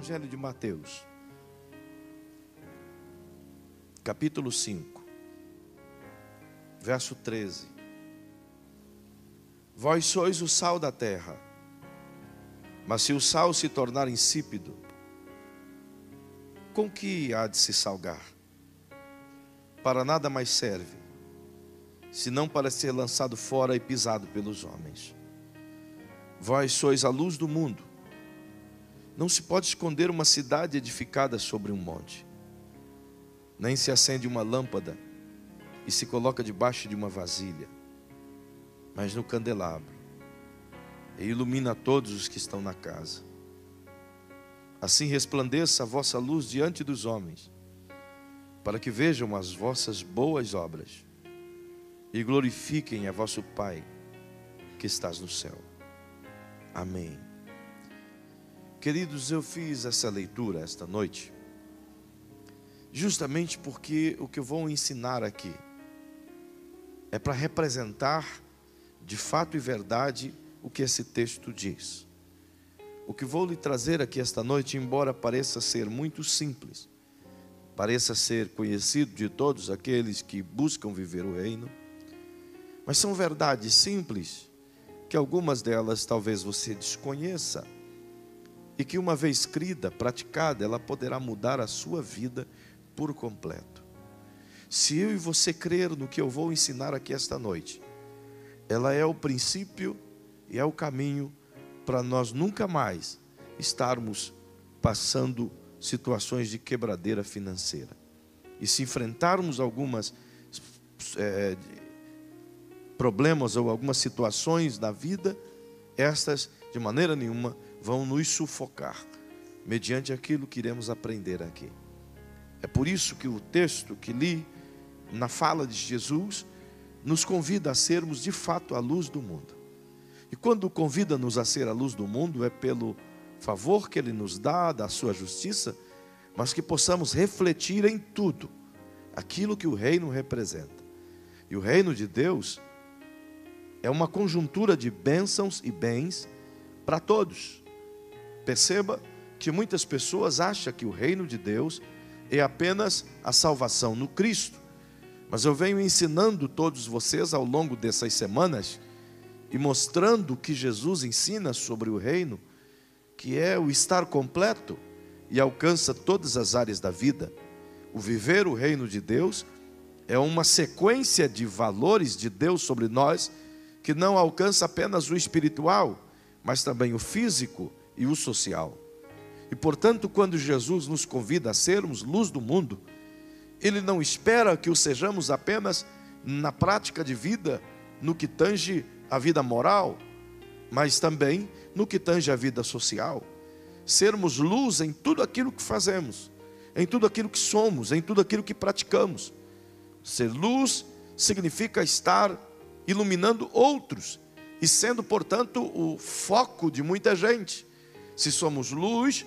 Evangelho de Mateus, capítulo 5, verso 13. Vós sois o sal da terra, mas se o sal se tornar insípido, com que há de se salgar? Para nada mais serve, senão para ser lançado fora e pisado pelos homens. Vós sois a luz do mundo. Não se pode esconder uma cidade edificada sobre um monte. Nem se acende uma lâmpada e se coloca debaixo de uma vasilha, mas no candelabro, e ilumina todos os que estão na casa. Assim resplandeça a vossa luz diante dos homens, para que vejam as vossas boas obras e glorifiquem a vosso Pai que estás no céu. Amém. Queridos, eu fiz essa leitura esta noite justamente porque o que eu vou ensinar aqui é para representar de fato e verdade o que esse texto diz. O que vou lhe trazer aqui esta noite, embora pareça ser muito simples, pareça ser conhecido de todos aqueles que buscam viver o reino, mas são verdades simples, que algumas delas talvez você desconheça, e que uma vez crida, praticada, ela poderá mudar a sua vida por completo. Se eu e você crer no que eu vou ensinar aqui esta noite, ela é o princípio e é o caminho para nós nunca mais estarmos passando situações de quebradeira financeira. E se enfrentarmos algumas problemas ou algumas situações da vida, estas de maneira nenhuma vão nos sufocar, mediante aquilo que iremos aprender aqui. É por isso que o texto que li na fala de Jesus nos convida a sermos de fato a luz do mundo. E quando convida-nos a ser a luz do mundo, é pelo favor que Ele nos dá, da sua justiça, mas que possamos refletir em tudo aquilo que o reino representa. E o reino de Deus é uma conjuntura de bênçãos e bens para todos. Perceba que muitas pessoas acham que o reino de Deus é apenas a salvação no Cristo. Mas eu venho ensinando todos vocês ao longo dessas semanas e mostrando o que Jesus ensina sobre o reino, que é o estar completo e alcança todas as áreas da vida. O viver o reino de Deus é uma sequência de valores de Deus sobre nós, que não alcança apenas o espiritual, mas também o físico e o social. E portanto, quando Jesus nos convida a sermos luz do mundo, Ele não espera que o sejamos apenas na prática de vida, no que tange a vida moral, mas também no que tange a vida social. Sermos luz em tudo aquilo que fazemos, em tudo aquilo que somos, em tudo aquilo que praticamos. Ser luz significa estar iluminando outros e sendo, portanto, o foco de muita gente. Se somos luz,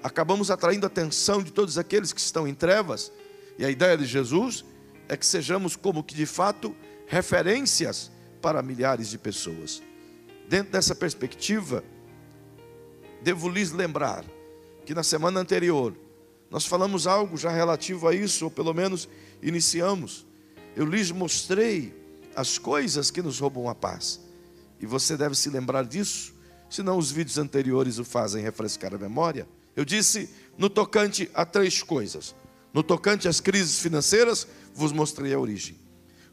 acabamos atraindo a atenção de todos aqueles que estão em trevas. E a ideia de Jesus é que sejamos como que de fato referências para milhares de pessoas. Dentro dessa perspectiva, devo lhes lembrar que na semana anterior nós falamos algo já relativo a isso, ou pelo menos iniciamos. Eu lhes mostrei as coisas que nos roubam a paz. E você deve se lembrar disso, senão os vídeos anteriores o fazem refrescar a memória. Eu disse no tocante a 3 coisas. No tocante às crises financeiras, vos mostrei a origem.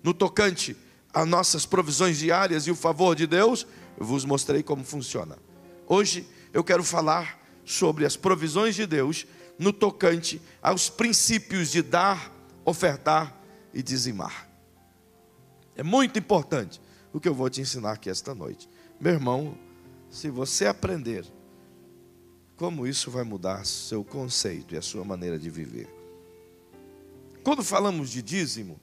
No tocante a nossas provisões diárias e o favor de Deus, eu vos mostrei como funciona. Hoje eu quero falar sobre as provisões de Deus no tocante aos princípios de dar, ofertar e dizimar. É muito importante o que eu vou te ensinar aqui esta noite. Meu irmão, se você aprender como isso vai mudar seu conceito e a sua maneira de viver. Quando falamos de dízimo,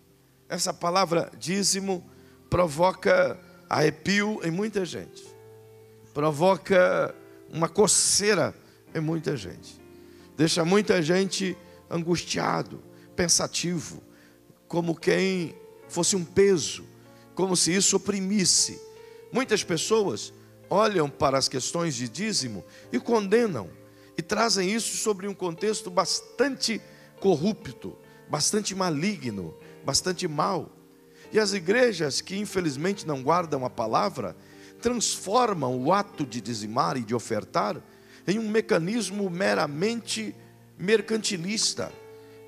essa palavra dízimo provoca arrepio em muita gente. Provoca uma coceira em muita gente. Deixa muita gente angustiado, pensativo, como quem fosse um peso, como se isso oprimisse. Muitas pessoas olham para as questões de dízimo e condenam e trazem isso sobre um contexto bastante corrupto, bastante maligno, bastante mau. E as igrejas que infelizmente não guardam a palavra, transformam o ato de dizimar e de ofertar em um mecanismo meramente mercantilista,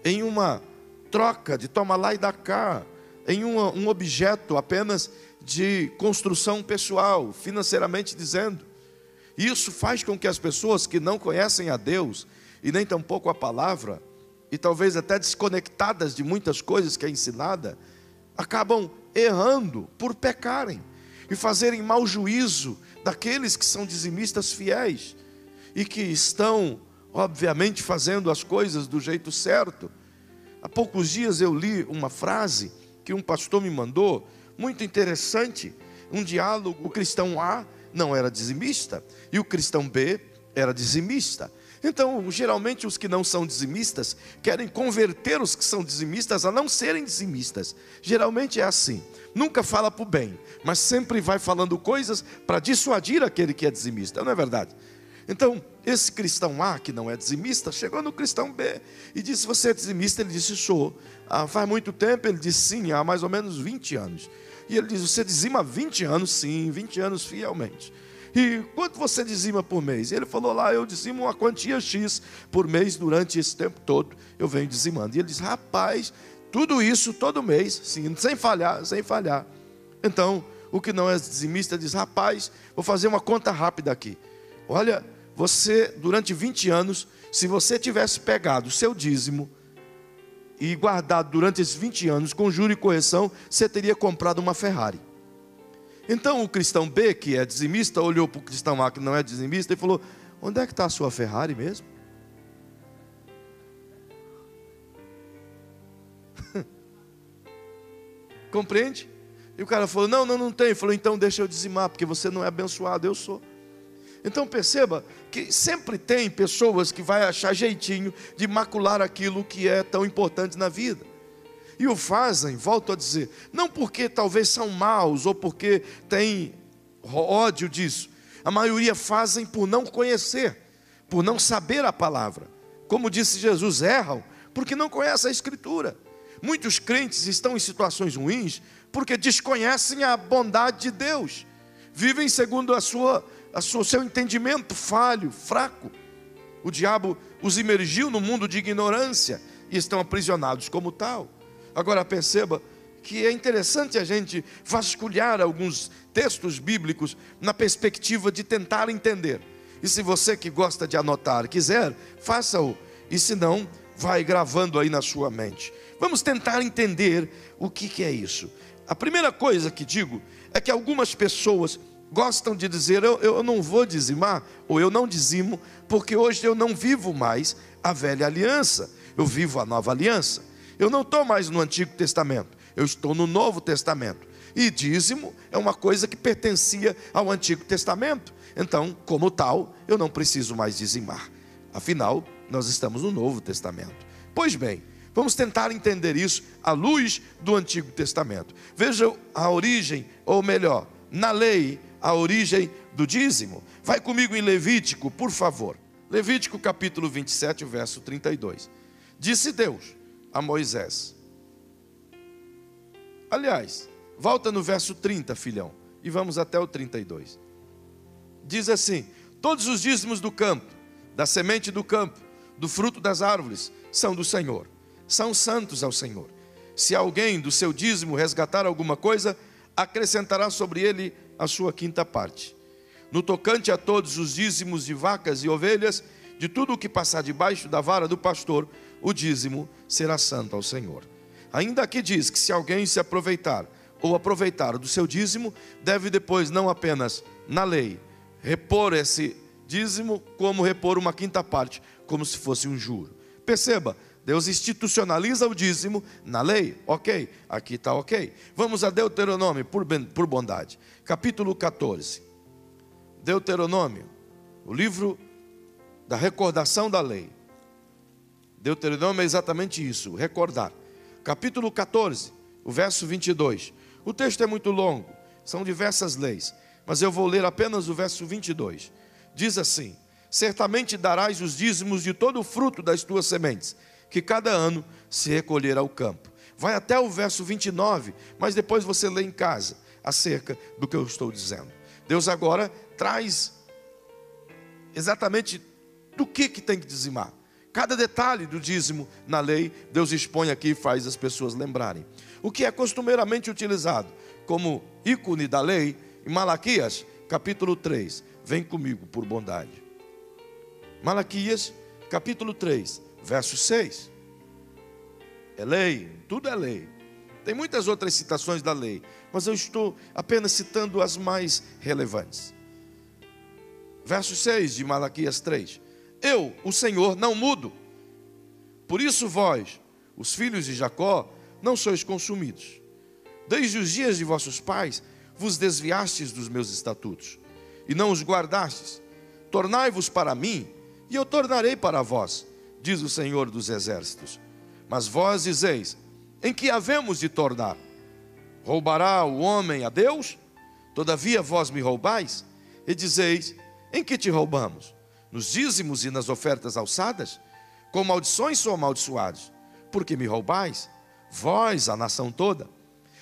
em uma troca de toma lá e dá cá, em um objeto apenas de construção pessoal, financeiramente dizendo. Isso faz com que as pessoas que não conhecem a Deus, e nem tampouco a palavra, e talvez até desconectadas de muitas coisas que é ensinada, acabam errando por pecarem, e fazerem mau juízo daqueles que são dizimistas fiéis, e que estão, obviamente, fazendo as coisas do jeito certo. Há poucos dias eu li uma frase que um pastor me mandou, muito interessante, um diálogo. O cristão A não era dizimista, e o cristão B era dizimista. Então, geralmente os que não são dizimistas querem converter os que são dizimistas a não serem dizimistas. Geralmente é assim, nunca fala para o bem, mas sempre vai falando coisas para dissuadir aquele que é dizimista, não é verdade? Então, esse cristão A, que não é dizimista, chegou no cristão B e disse: você é dizimista? Ele disse: sou. Faz muito tempo? Ele disse: sim, há mais ou menos 20 anos. E ele disse: você dizima há 20 anos? Sim, 20 anos fielmente. E quanto você dizima por mês? E ele falou lá: eu dizimo uma quantia X por mês durante esse tempo todo, eu venho dizimando. E ele disse: rapaz, tudo isso todo mês, sim, sem falhar, sem falhar. Então, o que não é dizimista diz: rapaz, vou fazer uma conta rápida aqui. Olha, você, durante 20 anos, se você tivesse pegado o seu dízimo e guardado durante esses 20 anos, com juro e correção, você teria comprado uma Ferrari. Então o cristão B, que é dizimista, olhou para o cristão A, que não é dizimista, e falou: onde é que está a sua Ferrari mesmo? Compreende? E o cara falou: não tem. Ele falou: então deixa eu dizimar, porque você não é abençoado, eu sou. Então perceba que sempre tem pessoas que vai achar jeitinho de macular aquilo que é tão importante na vida. E o fazem, volto a dizer, não porque talvez são maus ou porque tem ódio disso. A maioria fazem por não conhecer, por não saber a palavra. Como disse Jesus, erram porque não conhecem a Escritura. Muitos crentes estão em situações ruins porque desconhecem a bondade de Deus. Vivem segundo o seu entendimento falho, fraco. O diabo os imergiu no mundo de ignorância e estão aprisionados como tal. Agora perceba que é interessante a gente vasculhar alguns textos bíblicos na perspectiva de tentar entender. E se você que gosta de anotar quiser, faça-o. E se não, vai gravando aí na sua mente. Vamos tentar entender o que é isso. A primeira coisa que digo é que algumas pessoas gostam de dizer: eu não vou dizimar, ou eu não dizimo, porque hoje eu não vivo mais a velha aliança, eu vivo a nova aliança. Eu não estou mais no Antigo Testamento, eu estou no Novo Testamento. E dízimo é uma coisa que pertencia ao Antigo Testamento. Então, como tal, eu não preciso mais dizimar. Afinal, nós estamos no Novo Testamento. Pois bem, vamos tentar entender isso à luz do Antigo Testamento. Veja a origem, ou melhor, na lei, a origem do dízimo. Vai comigo em Levítico, por favor. Levítico capítulo 27, verso 32. Disse Deus a Moisés. Aliás, volta no verso 30, filhão, e vamos até o 32. Diz assim: todos os dízimos do campo, da semente do campo, do fruto das árvores, são do Senhor, são santos ao Senhor. Se alguém do seu dízimo resgatar alguma coisa, acrescentará sobre ele a sua quinta parte. No tocante a todos os dízimos de vacas e ovelhas, de tudo o que passar debaixo da vara do pastor, o dízimo será santo ao Senhor. Ainda aqui diz que se alguém se aproveitar ou aproveitar do seu dízimo, deve depois não apenas na lei repor esse dízimo, como repor uma quinta parte, como se fosse um juro. Perceba, Deus institucionaliza o dízimo na lei, ok, aqui está ok. Vamos a Deuteronômio, por bondade, capítulo 14. Deuteronômio, o livro da recordação da lei. Deuteronômio é exatamente isso, recordar. Capítulo 14, o verso 22. O texto é muito longo, são diversas leis, mas eu vou ler apenas o verso 22. Diz assim: certamente darás os dízimos de todo o fruto das tuas sementes, que cada ano se recolher ao campo. Vai até o verso 29, mas depois você lê em casa acerca do que eu estou dizendo. Deus agora traz exatamente do que tem que dizimar. Cada detalhe do dízimo na lei, Deus expõe aqui e faz as pessoas lembrarem. O que é costumeiramente utilizado como ícone da lei, em Malaquias, capítulo 3. Vem comigo, por bondade. Malaquias, capítulo 3, verso 6. É lei, tudo é lei. Tem muitas outras citações da lei, mas eu estou apenas citando as mais relevantes. Verso 6 de Malaquias 3. Eu, o Senhor, não mudo. Por isso vós, os filhos de Jacó, não sois consumidos. Desde os dias de vossos pais, vos desviastes dos meus estatutos, e não os guardastes. Tornai-vos para mim, e eu tornarei para vós, diz o Senhor dos exércitos. Mas vós dizeis, em que havemos de tornar? Roubará o homem a Deus? Todavia vós me roubais? E dizeis, em que te roubamos? Nos dízimos e nas ofertas alçadas? Com maldições sou amaldiçoados. Porque me roubais? Vós, a nação toda.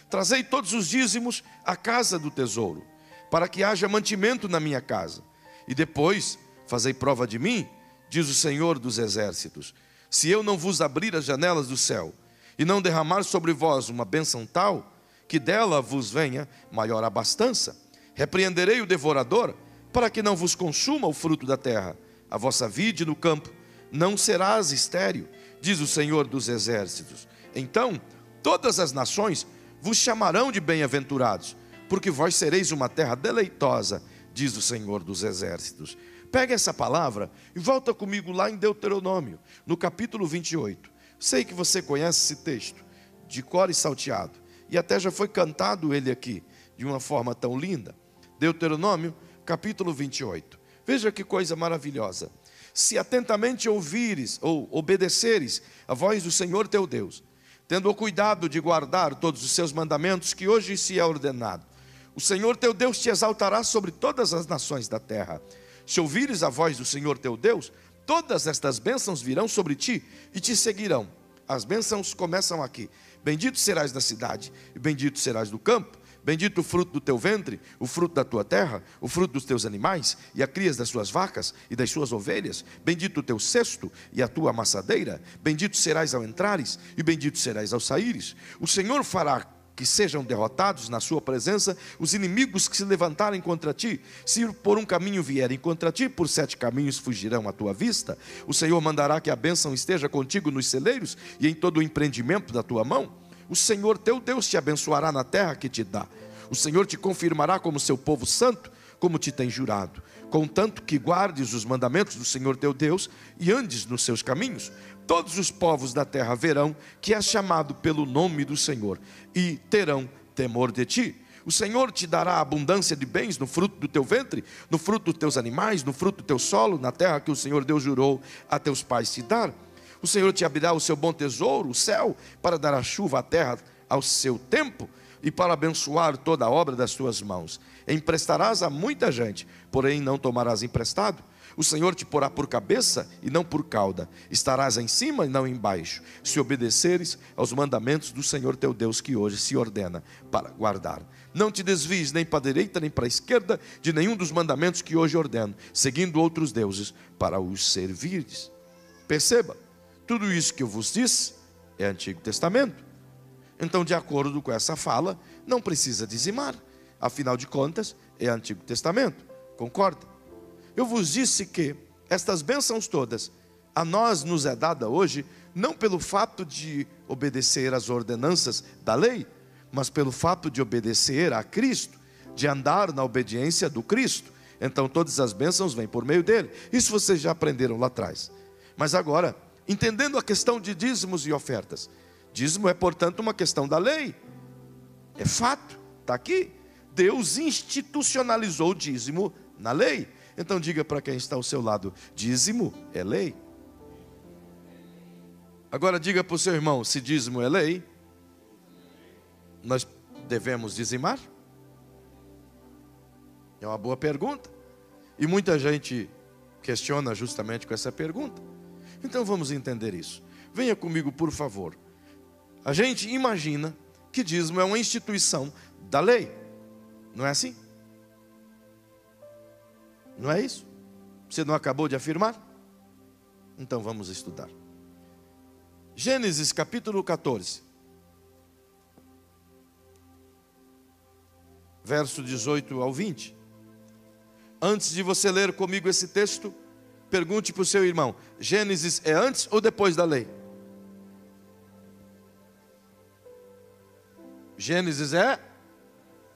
Trazei todos os dízimos à casa do tesouro, para que haja mantimento na minha casa. E depois, fazei prova de mim, diz o Senhor dos exércitos, se eu não vos abrir as janelas do céu, e não derramar sobre vós uma bênção tal, que dela vos venha maior abastança. Repreenderei o devorador, para que não vos consuma o fruto da terra. A vossa vide no campo não serás estéril, diz o Senhor dos exércitos. Então, todas as nações vos chamarão de bem-aventurados, porque vós sereis uma terra deleitosa, diz o Senhor dos exércitos. Pega essa palavra e volta comigo lá em Deuteronômio, no capítulo 28. Sei que você conhece esse texto, de cor e salteado, e até já foi cantado ele aqui, de uma forma tão linda. Deuteronômio, capítulo 28. Veja que coisa maravilhosa. Se atentamente ouvires ou obedeceres a voz do Senhor teu Deus, tendo o cuidado de guardar todos os seus mandamentos que hoje se é ordenado, o Senhor teu Deus te exaltará sobre todas as nações da terra. Se ouvires a voz do Senhor teu Deus, todas estas bênçãos virão sobre ti e te seguirão. As bênçãos começam aqui. Bendito serás da cidade e bendito serás do campo. Bendito o fruto do teu ventre, o fruto da tua terra, o fruto dos teus animais, e a crias das suas vacas e das suas ovelhas. Bendito o teu cesto e a tua amassadeira. Bendito serás ao entrares e bendito serás ao saíres. O Senhor fará que sejam derrotados na sua presença os inimigos que se levantarem contra ti. Se por um caminho vierem contra ti, por 7 caminhos fugirão à tua vista. O Senhor mandará que a bênção esteja contigo nos celeiros e em todo o empreendimento da tua mão. O Senhor teu Deus te abençoará na terra que te dá. O Senhor te confirmará como seu povo santo, como te tem jurado, contanto que guardes os mandamentos do Senhor teu Deus e andes nos seus caminhos. Todos os povos da terra verão que és chamado pelo nome do Senhor e terão temor de ti. O Senhor te dará abundância de bens no fruto do teu ventre, no fruto dos teus animais, no fruto do teu solo, na terra que o Senhor Deus jurou a teus pais te dar. O Senhor te abrirá o seu bom tesouro, o céu, para dar a chuva à terra ao seu tempo e para abençoar toda a obra das tuas mãos. Emprestarás a muita gente, porém não tomarás emprestado. O Senhor te porá por cabeça e não por cauda. Estarás em cima e não embaixo, se obedeceres aos mandamentos do Senhor teu Deus que hoje se ordena para guardar. Não te desvies nem para a direita nem para a esquerda de nenhum dos mandamentos que hoje ordeno, seguindo outros deuses para os servires. Perceba, tudo isso que eu vos disse é Antigo Testamento. Então, de acordo com essa fala, não precisa dizimar. Afinal de contas, é Antigo Testamento. Concorda? Eu vos disse que estas bênçãos todas, a nós nos é dada hoje, não pelo fato de obedecer às ordenanças da lei, mas pelo fato de obedecer a Cristo, de andar na obediência do Cristo. Então, todas as bênçãos vêm por meio dele. Isso vocês já aprenderam lá atrás. Mas agora, entendendo a questão de dízimos e ofertas, dízimo é, portanto, uma questão da lei. É fato, está aqui. Deus institucionalizou o dízimo na lei. Então diga para quem está ao seu lado, dízimo é lei. Agora diga para o seu irmão, se dízimo é lei, nós devemos dizimar? É uma boa pergunta. E muita gente questiona justamente com essa pergunta. Então vamos entender isso. Venha comigo, por favor. A gente imagina que dízimo é uma instituição da lei. Não é assim? Não é isso? Você não acabou de afirmar? Então vamos estudar. Gênesis capítulo 14. Verso 18 ao 20. Antes de você ler comigo esse texto, pergunte para o seu irmão: Gênesis é antes ou depois da lei? Gênesis é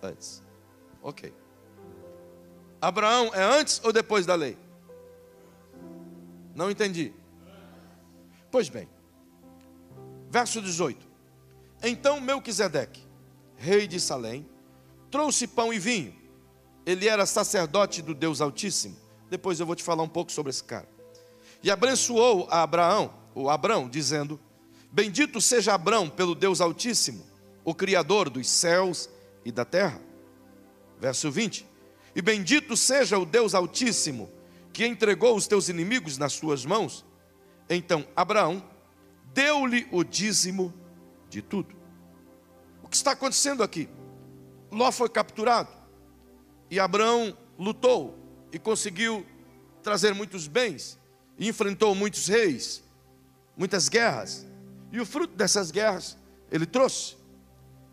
antes. Ok. Abraão é antes ou depois da lei? Não entendi. Pois bem. Verso 18. Então Melquisedeque, rei de Salém, trouxe pão e vinho. Ele era sacerdote do Deus Altíssimo. Depois eu vou te falar um pouco sobre esse cara. E abençoou a Abrão, dizendo: Bendito seja Abrão pelo Deus Altíssimo, o Criador dos céus e da terra. Verso 20. E bendito seja o Deus Altíssimo, que entregou os teus inimigos nas tuas mãos. Então Abraão deu-lhe o dízimo de tudo. O que está acontecendo aqui? Ló foi capturado. E Abraão lutou e conseguiu trazer muitos bens. E enfrentou muitos reis, muitas guerras. E o fruto dessas guerras ele trouxe.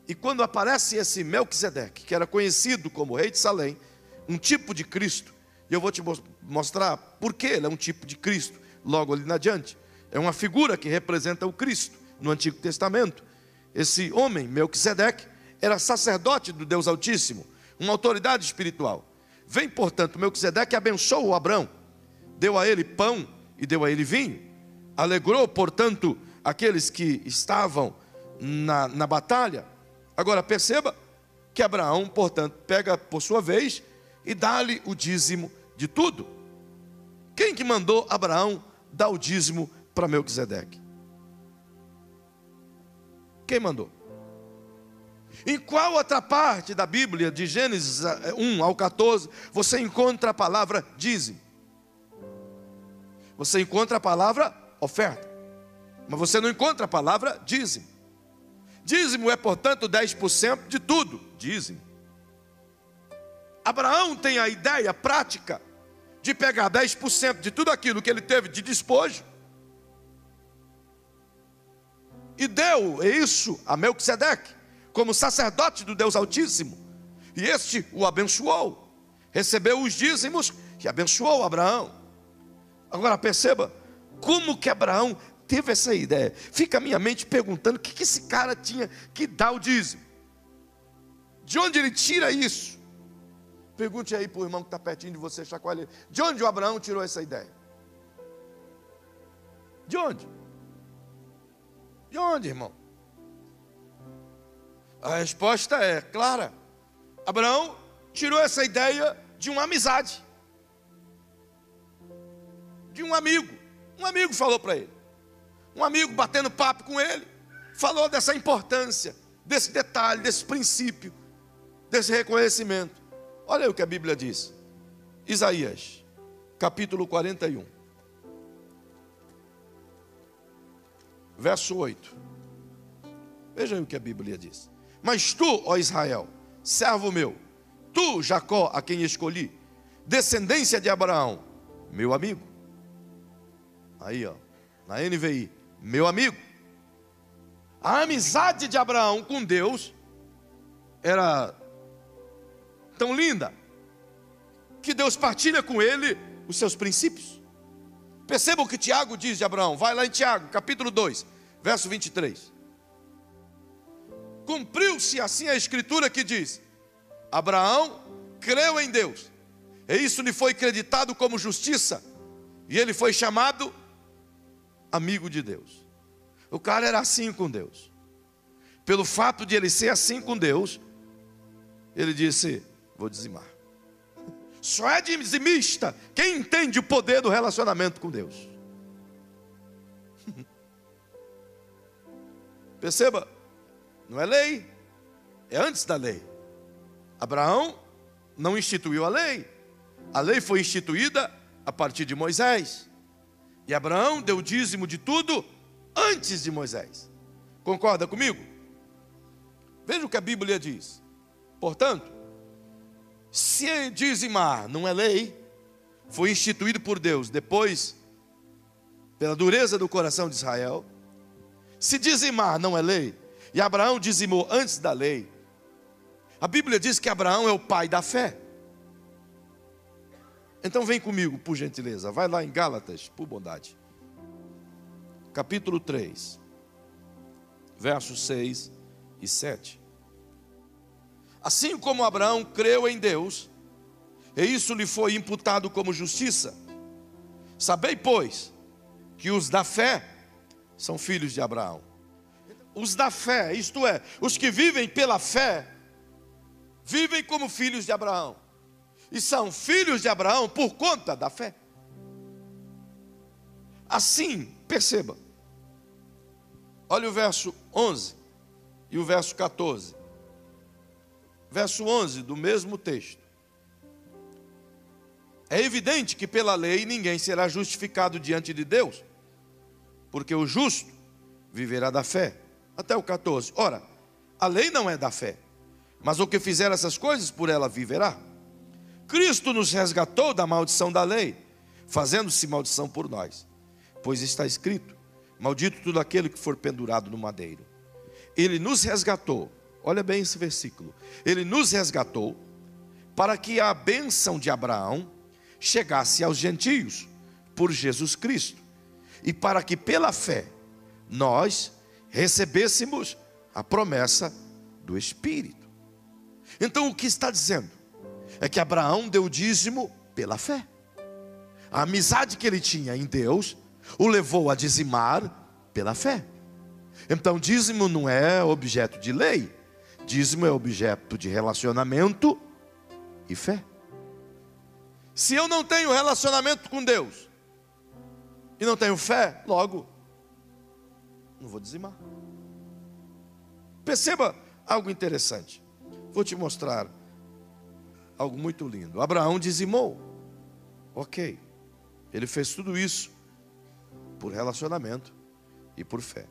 E quando aparece esse Melquisedeque, que era conhecido como rei de Salém, um tipo de Cristo, e eu vou te mostrar por que ele é um tipo de Cristo, logo ali na diante. É uma figura que representa o Cristo no Antigo Testamento. Esse homem, Melquisedeque, era sacerdote do Deus Altíssimo, uma autoridade espiritual. Vem, portanto, Melquisedeque abençoou Abrão, deu a ele pão e deu a ele vinho, alegrou, portanto, aqueles que estavam na batalha. Agora perceba que Abraão, portanto, pega por sua vez e dá-lhe o dízimo de tudo. Quem que mandou Abraão dar o dízimo para Melquisedeque? Quem mandou? Em qual outra parte da Bíblia, de Gênesis 1 ao 14, você encontra a palavra dízimo? Você encontra a palavra oferta, mas você não encontra a palavra dízimo. Dízimo é, portanto, 10% de tudo. Dízimo. Abraão tem a ideia prática de pegar 10% de tudo aquilo que ele teve de despojo e deu isso a Melquisedeque como sacerdote do Deus Altíssimo. E este o abençoou, recebeu os dízimos e abençoou Abraão. Agora perceba como que Abraão teve essa ideia. Fica a minha mente perguntando: o que esse cara tinha que dar o dízimo? De onde ele tira isso? Pergunte aí para o irmão que está pertinho de você, chacoalhe ele. De onde o Abraão tirou essa ideia? De onde? De onde, irmão? A resposta é clara. Abraão tirou essa ideia de uma amizade, de um amigo. Um amigo falou para ele. Um amigo batendo papo com ele, falou dessa importância, desse detalhe, desse princípio, desse reconhecimento. Olha aí o que a Bíblia diz. Isaías, capítulo 41, verso 8. Veja aí o que a Bíblia diz. Mas tu, ó Israel, servo meu, tu, Jacó, a quem escolhi, descendência de Abraão, meu amigo. Aí, ó, na NVI, meu amigo. A amizade de Abraão com Deus era tão linda que Deus partilha com ele os seus princípios. Perceba o que Tiago diz de Abraão. Vai lá em Tiago, capítulo 2, verso 23. Cumpriu-se assim a escritura que diz: Abraão creu em Deus, e isso lhe foi creditado como justiça, e ele foi chamado amigo de Deus. O cara era assim com Deus. Pelo fato de ele ser assim com Deus, ele disse: vou dizimar. Só é dizimista quem entende o poder do relacionamento com Deus. Perceba, não é lei, é antes da lei. Abraão não instituiu a lei foi instituída a partir de Moisés. E Abraão deu o dízimo de tudo antes de Moisés. Concorda comigo? Veja o que a Bíblia diz. Portanto, se dizimar não é lei, foi instituído por Deus depois, pela dureza do coração de Israel. Se dizimar não é lei, e Abraão dizimou antes da lei, a Bíblia diz que Abraão é o pai da fé. Então vem comigo, por gentileza, vai lá em Gálatas, por bondade. Capítulo 3, versos 6 e 7. Assim como Abraão creu em Deus, e isso lhe foi imputado como justiça. Sabei, pois, que os da fé são filhos de Abraão. Os da fé, isto é, os que vivem pela fé, vivem como filhos de Abraão. E são filhos de Abraão por conta da fé. Assim, perceba. Olha o verso 11 e o verso 14. Verso 11 do mesmo texto. É evidente que pela lei ninguém será justificado diante de Deus, porque o justo viverá da fé. Até o 14. Ora, a lei não é da fé, mas o que fizer essas coisas por ela viverá. Cristo nos resgatou da maldição da lei, fazendo-se maldição por nós. Pois está escrito: maldito todo aquele que for pendurado no madeiro. Ele nos resgatou, olha bem esse versículo. Ele nos resgatou para que a bênção de Abraão chegasse aos gentios por Jesus Cristo, e para que pela fé nós recebêssemos a promessa do Espírito. Então o que está dizendo é que Abraão deu o dízimo pela fé. A amizade que ele tinha em Deus o levou a dizimar pela fé. Então dízimo não é objeto de lei, dízimo é objeto de relacionamento e fé. Se eu não tenho relacionamento com Deus e não tenho fé, logo não vou dizimar. Perceba algo interessante. Vou te mostrar algo muito lindo. Abraão dizimou. Ok. Ele fez tudo isso por relacionamento e por fé.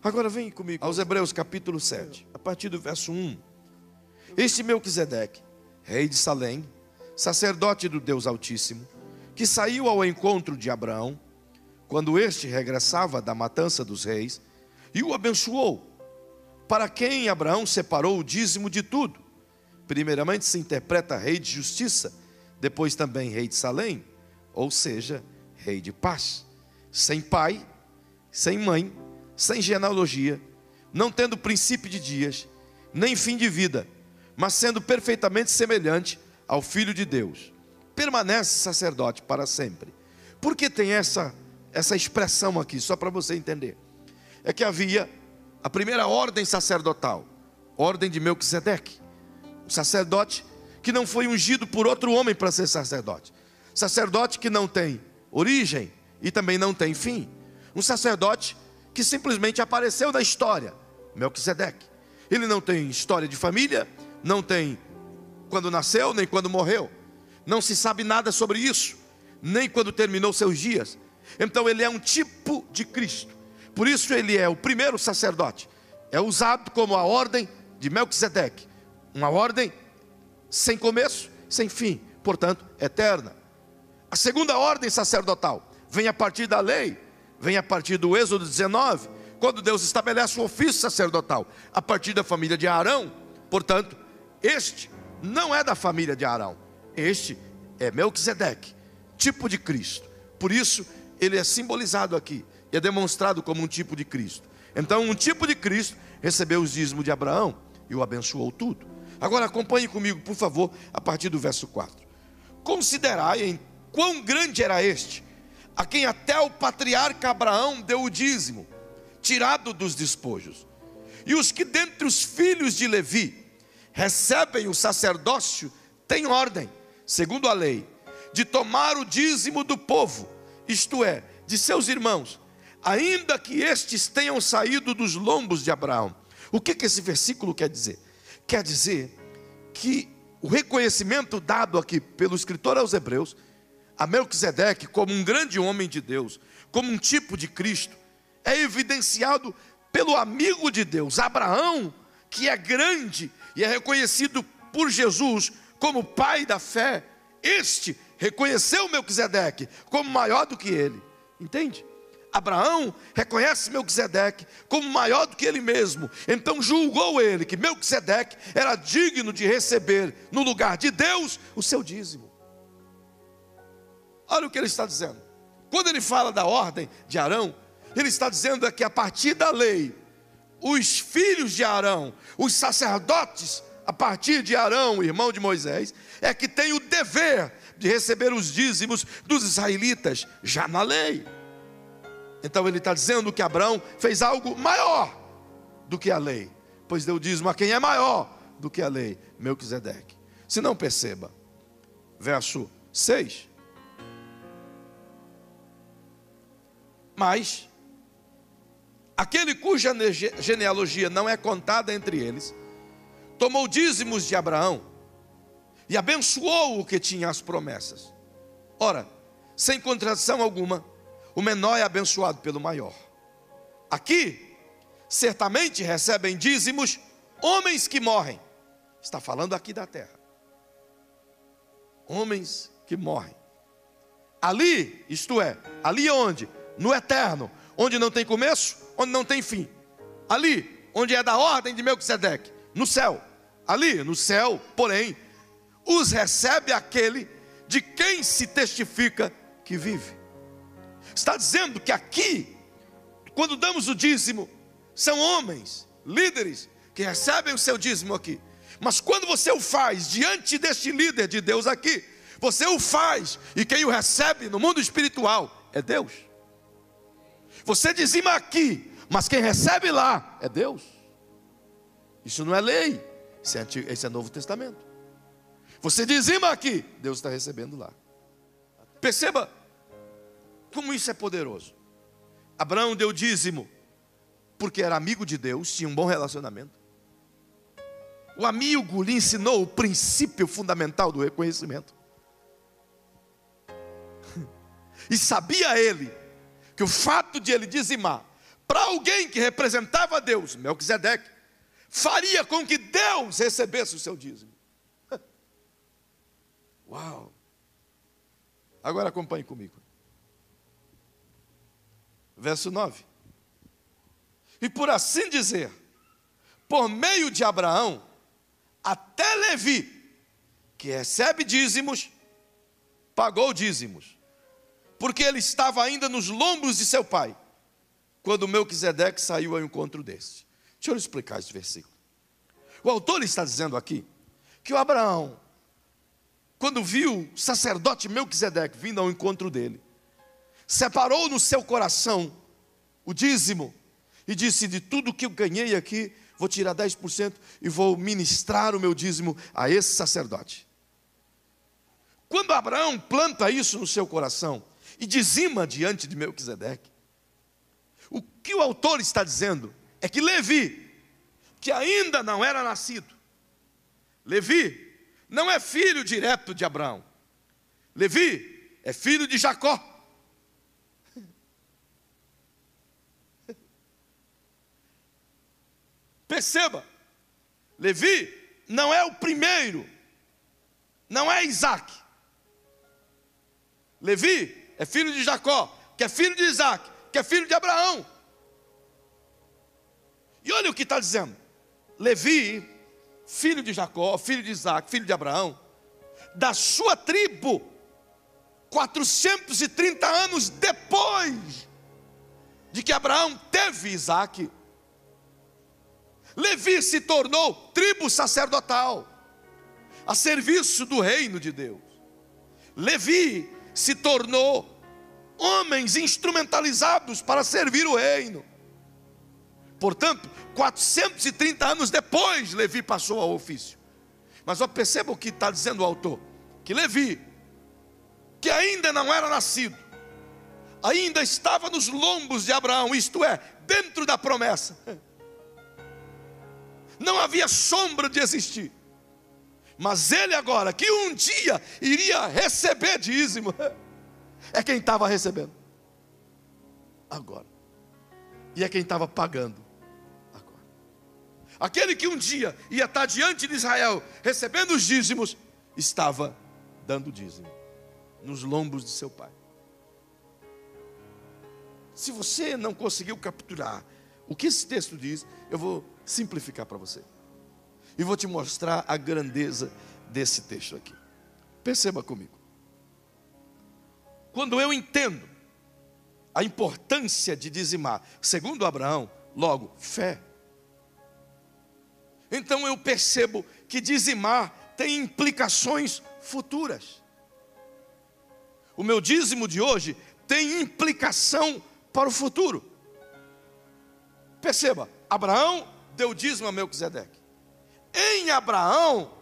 Agora vem comigo aos Hebreus capítulo 7, a partir do verso 1. Este Melquisedeque, rei de Salém, sacerdote do Deus Altíssimo, que saiu ao encontro de Abraão, quando este regressava da matança dos reis, e o abençoou, para quem Abraão separou o dízimo de tudo. Primeiramente se interpreta rei de justiça, depois também rei de Salém, ou seja, rei de paz, sem pai, sem mãe, sem genealogia, não tendo princípio de dias, nem fim de vida, mas sendo perfeitamente semelhante ao Filho de Deus. Permanece sacerdote para sempre. Por que tem essa expressão aqui, só para você entender? É que havia a primeira ordem sacerdotal, ordem de Melquisedeque, um sacerdote que não foi ungido por outro homem para ser sacerdote, sacerdote que não tem origem e também não tem fim, um sacerdote que simplesmente apareceu na história, Melquisedeque. Ele não tem história de família, não tem quando nasceu, nem quando morreu, não se sabe nada sobre isso, nem quando terminou seus dias. Então ele é um tipo de Cristo, por isso ele é o primeiro sacerdote, é usado como a ordem de Melquisedeque, uma ordem sem começo, sem fim, portanto eterna. A segunda ordem sacerdotal vem a partir da lei, vem a partir do Êxodo 19, quando Deus estabelece o ofício sacerdotal, a partir da família de Arão. Portanto, este não é da família de Arão, este é Melquisedeque, tipo de Cristo. Por isso, ele é simbolizado aqui, é demonstrado como um tipo de Cristo. Então, um tipo de Cristo recebeu os dízimos de Abraão e o abençoou tudo. Agora, acompanhe comigo, por favor, a partir do verso 4. Considerai em quão grande era este, a quem até o patriarca Abraão deu o dízimo, tirado dos despojos. E os que dentre os filhos de Levi recebem o sacerdócio, têm ordem, segundo a lei, de tomar o dízimo do povo, isto é, de seus irmãos, ainda que estes tenham saído dos lombos de Abraão. O que esse versículo quer dizer? Quer dizer que o reconhecimento dado aqui pelo escritor aos Hebreus, a Melquisedeque como um grande homem de Deus, como um tipo de Cristo, é evidenciado pelo amigo de Deus, Abraão, que é grande e é reconhecido por Jesus como pai da fé. Este reconheceu Melquisedeque como maior do que ele, entende? Abraão reconhece Melquisedeque como maior do que ele mesmo, então julgou ele que Melquisedeque era digno de receber no lugar de Deus o seu dízimo. Olha o que ele está dizendo. Quando ele fala da ordem de Arão, ele está dizendo que a partir da lei, os filhos de Arão, os sacerdotes, a partir de Arão, irmão de Moisés, é que tem o dever de receber os dízimos dos israelitas, já na lei. Então ele está dizendo que Abraão fez algo maior do que a lei, pois deu dízimo a quem é maior do que a lei, Melquisedeque. Se não, perceba, verso 6. Mas aquele cuja genealogia não é contada entre eles, tomou dízimos de Abraão e abençoou o que tinha as promessas. Ora, sem contradição alguma, o menor é abençoado pelo maior. Aqui, certamente recebem dízimos homens que morrem. Está falando aqui da terra. Homens que morrem. Ali, isto é, ali onde? No eterno, onde não tem começo, onde não tem fim. Ali, onde é da ordem de Melquisedeque, no céu. Ali, no céu, porém, os recebe aquele de quem se testifica que vive. Está dizendo que aqui, quando damos o dízimo, são homens, líderes, que recebem o seu dízimo aqui. Mas quando você o faz diante deste líder de Deus aqui, você o faz, e quem o recebe no mundo espiritual é Deus. Você dizima aqui, mas quem recebe lá é Deus. Isso não é lei, esse é Novo Testamento. Você dizima aqui, Deus está recebendo lá. Perceba como isso é poderoso. Abraão deu dízimo porque era amigo de Deus, tinha um bom relacionamento. O amigo lhe ensinou o princípio fundamental do reconhecimento. E sabia ele que o fato de ele dizimar para alguém que representava Deus, Melquisedeque, faria com que Deus recebesse o seu dízimo. Uau! Agora acompanhe comigo. Verso 9. E por assim dizer, por meio de Abraão, até Levi, que recebe dízimos, pagou dízimos, porque ele estava ainda nos lombos de seu pai, quando Melquisedeque saiu ao encontro deste. Deixa eu explicar esse versículo. O autor está dizendo aqui, que o Abraão, quando viu o sacerdote Melquisedeque vindo ao encontro dele, separou no seu coração o dízimo, e disse: de tudo que eu ganhei aqui, vou tirar 10% e vou ministrar o meu dízimo a esse sacerdote. Quando Abraão planta isso no seu coração e dizima diante de Melquisedeque, o que o autor está dizendo é que Levi, que ainda não era nascido, Levi não é filho direto de Abraão, Levi é filho de Jacó. Perceba, Levi não é o primeiro, não é Isaac. Levi é filho de Jacó, que é filho de Isaac, que é filho de Abraão. E olha o que está dizendo: Levi, filho de Jacó, filho de Isaac, filho de Abraão, da sua tribo, 430 anos depois de que Abraão teve Isaac, Levi se tornou tribo sacerdotal, a serviço do reino de Deus. Levi se tornou homens instrumentalizados para servir o reino. Portanto, 430 anos depois, Levi passou ao ofício. Mas perceba o que está dizendo o autor: que Levi, que ainda não era nascido, ainda estava nos lombos de Abraão, isto é, dentro da promessa. Não havia sombra de existir. Mas ele agora, que um dia iria receber dízimo, é quem estava recebendo agora, e é quem estava pagando agora. Aquele que um dia ia estar diante de Israel recebendo os dízimos, estava dando dízimo nos lombos de seu pai. Se você não conseguiu capturar o que esse texto diz, eu vou simplificar para você e vou te mostrar a grandeza desse texto aqui. Perceba comigo. Quando eu entendo a importância de dizimar, segundo Abraão, logo, fé. Então eu percebo que dizimar tem implicações futuras. O meu dízimo de hoje tem implicação para o futuro. Perceba, Abraão deu dízimo a Melquisedeque. Em Abraão,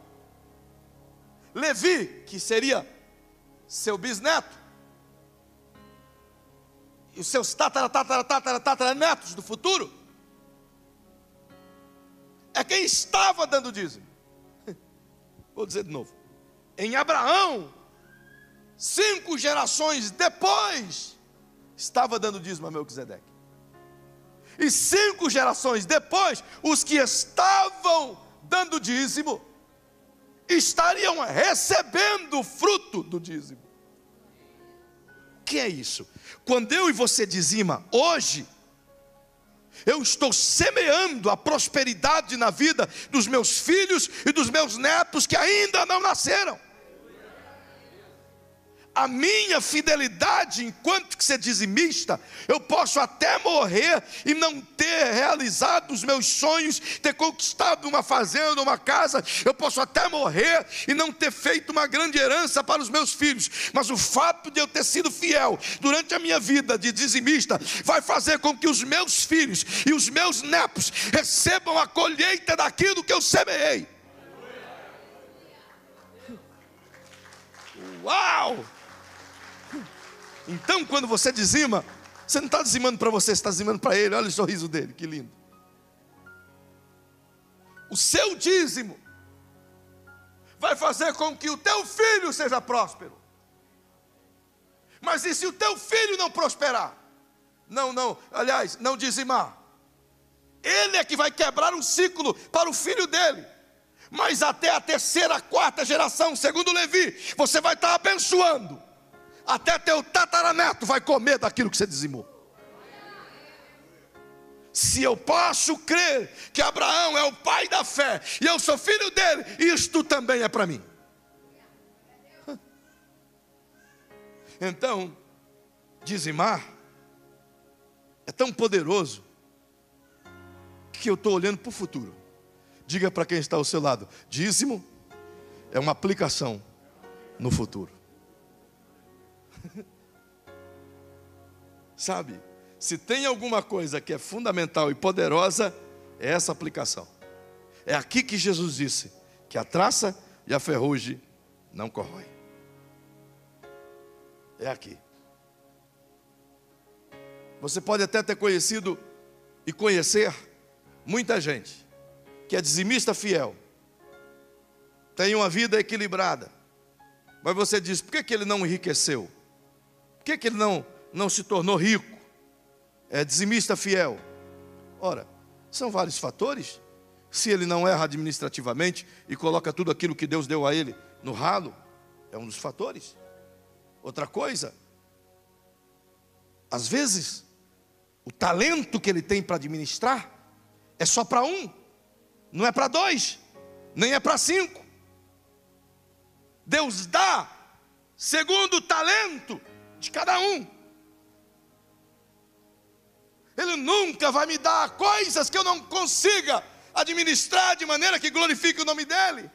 Levi, que seria seu bisneto, e os seus tataranetos do futuro, é quem estava dando dízimo. Vou dizer de novo. Em Abraão, 5 gerações depois, estava dando dízimo a Melquisedeque. E 5 gerações depois, os que estavam dando dízimo, estariam recebendo o fruto do dízimo. O que é isso? Quando eu e você dizima hoje, eu estou semeando a prosperidade na vida dos meus filhos e dos meus netos que ainda não nasceram. A minha fidelidade enquanto que ser dizimista, eu posso até morrer e não ter realizado os meus sonhos, ter conquistado uma fazenda, uma casa. Eu posso até morrer e não ter feito uma grande herança para os meus filhos, mas o fato de eu ter sido fiel durante a minha vida de dizimista vai fazer com que os meus filhos e os meus netos recebam a colheita daquilo que eu semeei. Uau! Então, quando você dizima, você não está dizimando para você, você está dizimando para ele. Olha o sorriso dele, que lindo. O seu dízimo vai fazer com que o teu filho seja próspero. Mas e se o teu filho não prosperar? Não dizimar. Ele é que vai quebrar um ciclo para o filho dele. Mas até a 3ª, 4ª geração, segundo Levi, você vai estar abençoando. Até teu tataraneto vai comer daquilo que você dizimou. Se eu posso crer que Abraão é o pai da fé e eu sou filho dele, isto também é para mim. Então, dizimar é tão poderoso que eu estou olhando para o futuro. Diga para quem está ao seu lado: dízimo é uma aplicação no futuro. Sabe, se tem alguma coisa que é fundamental e poderosa, é essa aplicação. É aqui que Jesus disse que a traça e a ferrugem não corroem. É aqui. Você pode até ter conhecido e conhecer muita gente que é dizimista fiel, tem uma vida equilibrada, mas você diz: por que ele não enriqueceu? Por que ele não se tornou rico? É dizimista fiel. Ora, são vários fatores. Se ele não erra administrativamente e coloca tudo aquilo que Deus deu a ele no ralo, é um dos fatores. Outra coisa, às vezes, o talento que ele tem para administrar é só para um, não é para 2, nem é para 5. Deus dá segundo o talento de cada um. Ele nunca vai me dar coisas que eu não consiga administrar de maneira que glorifique o nome dele.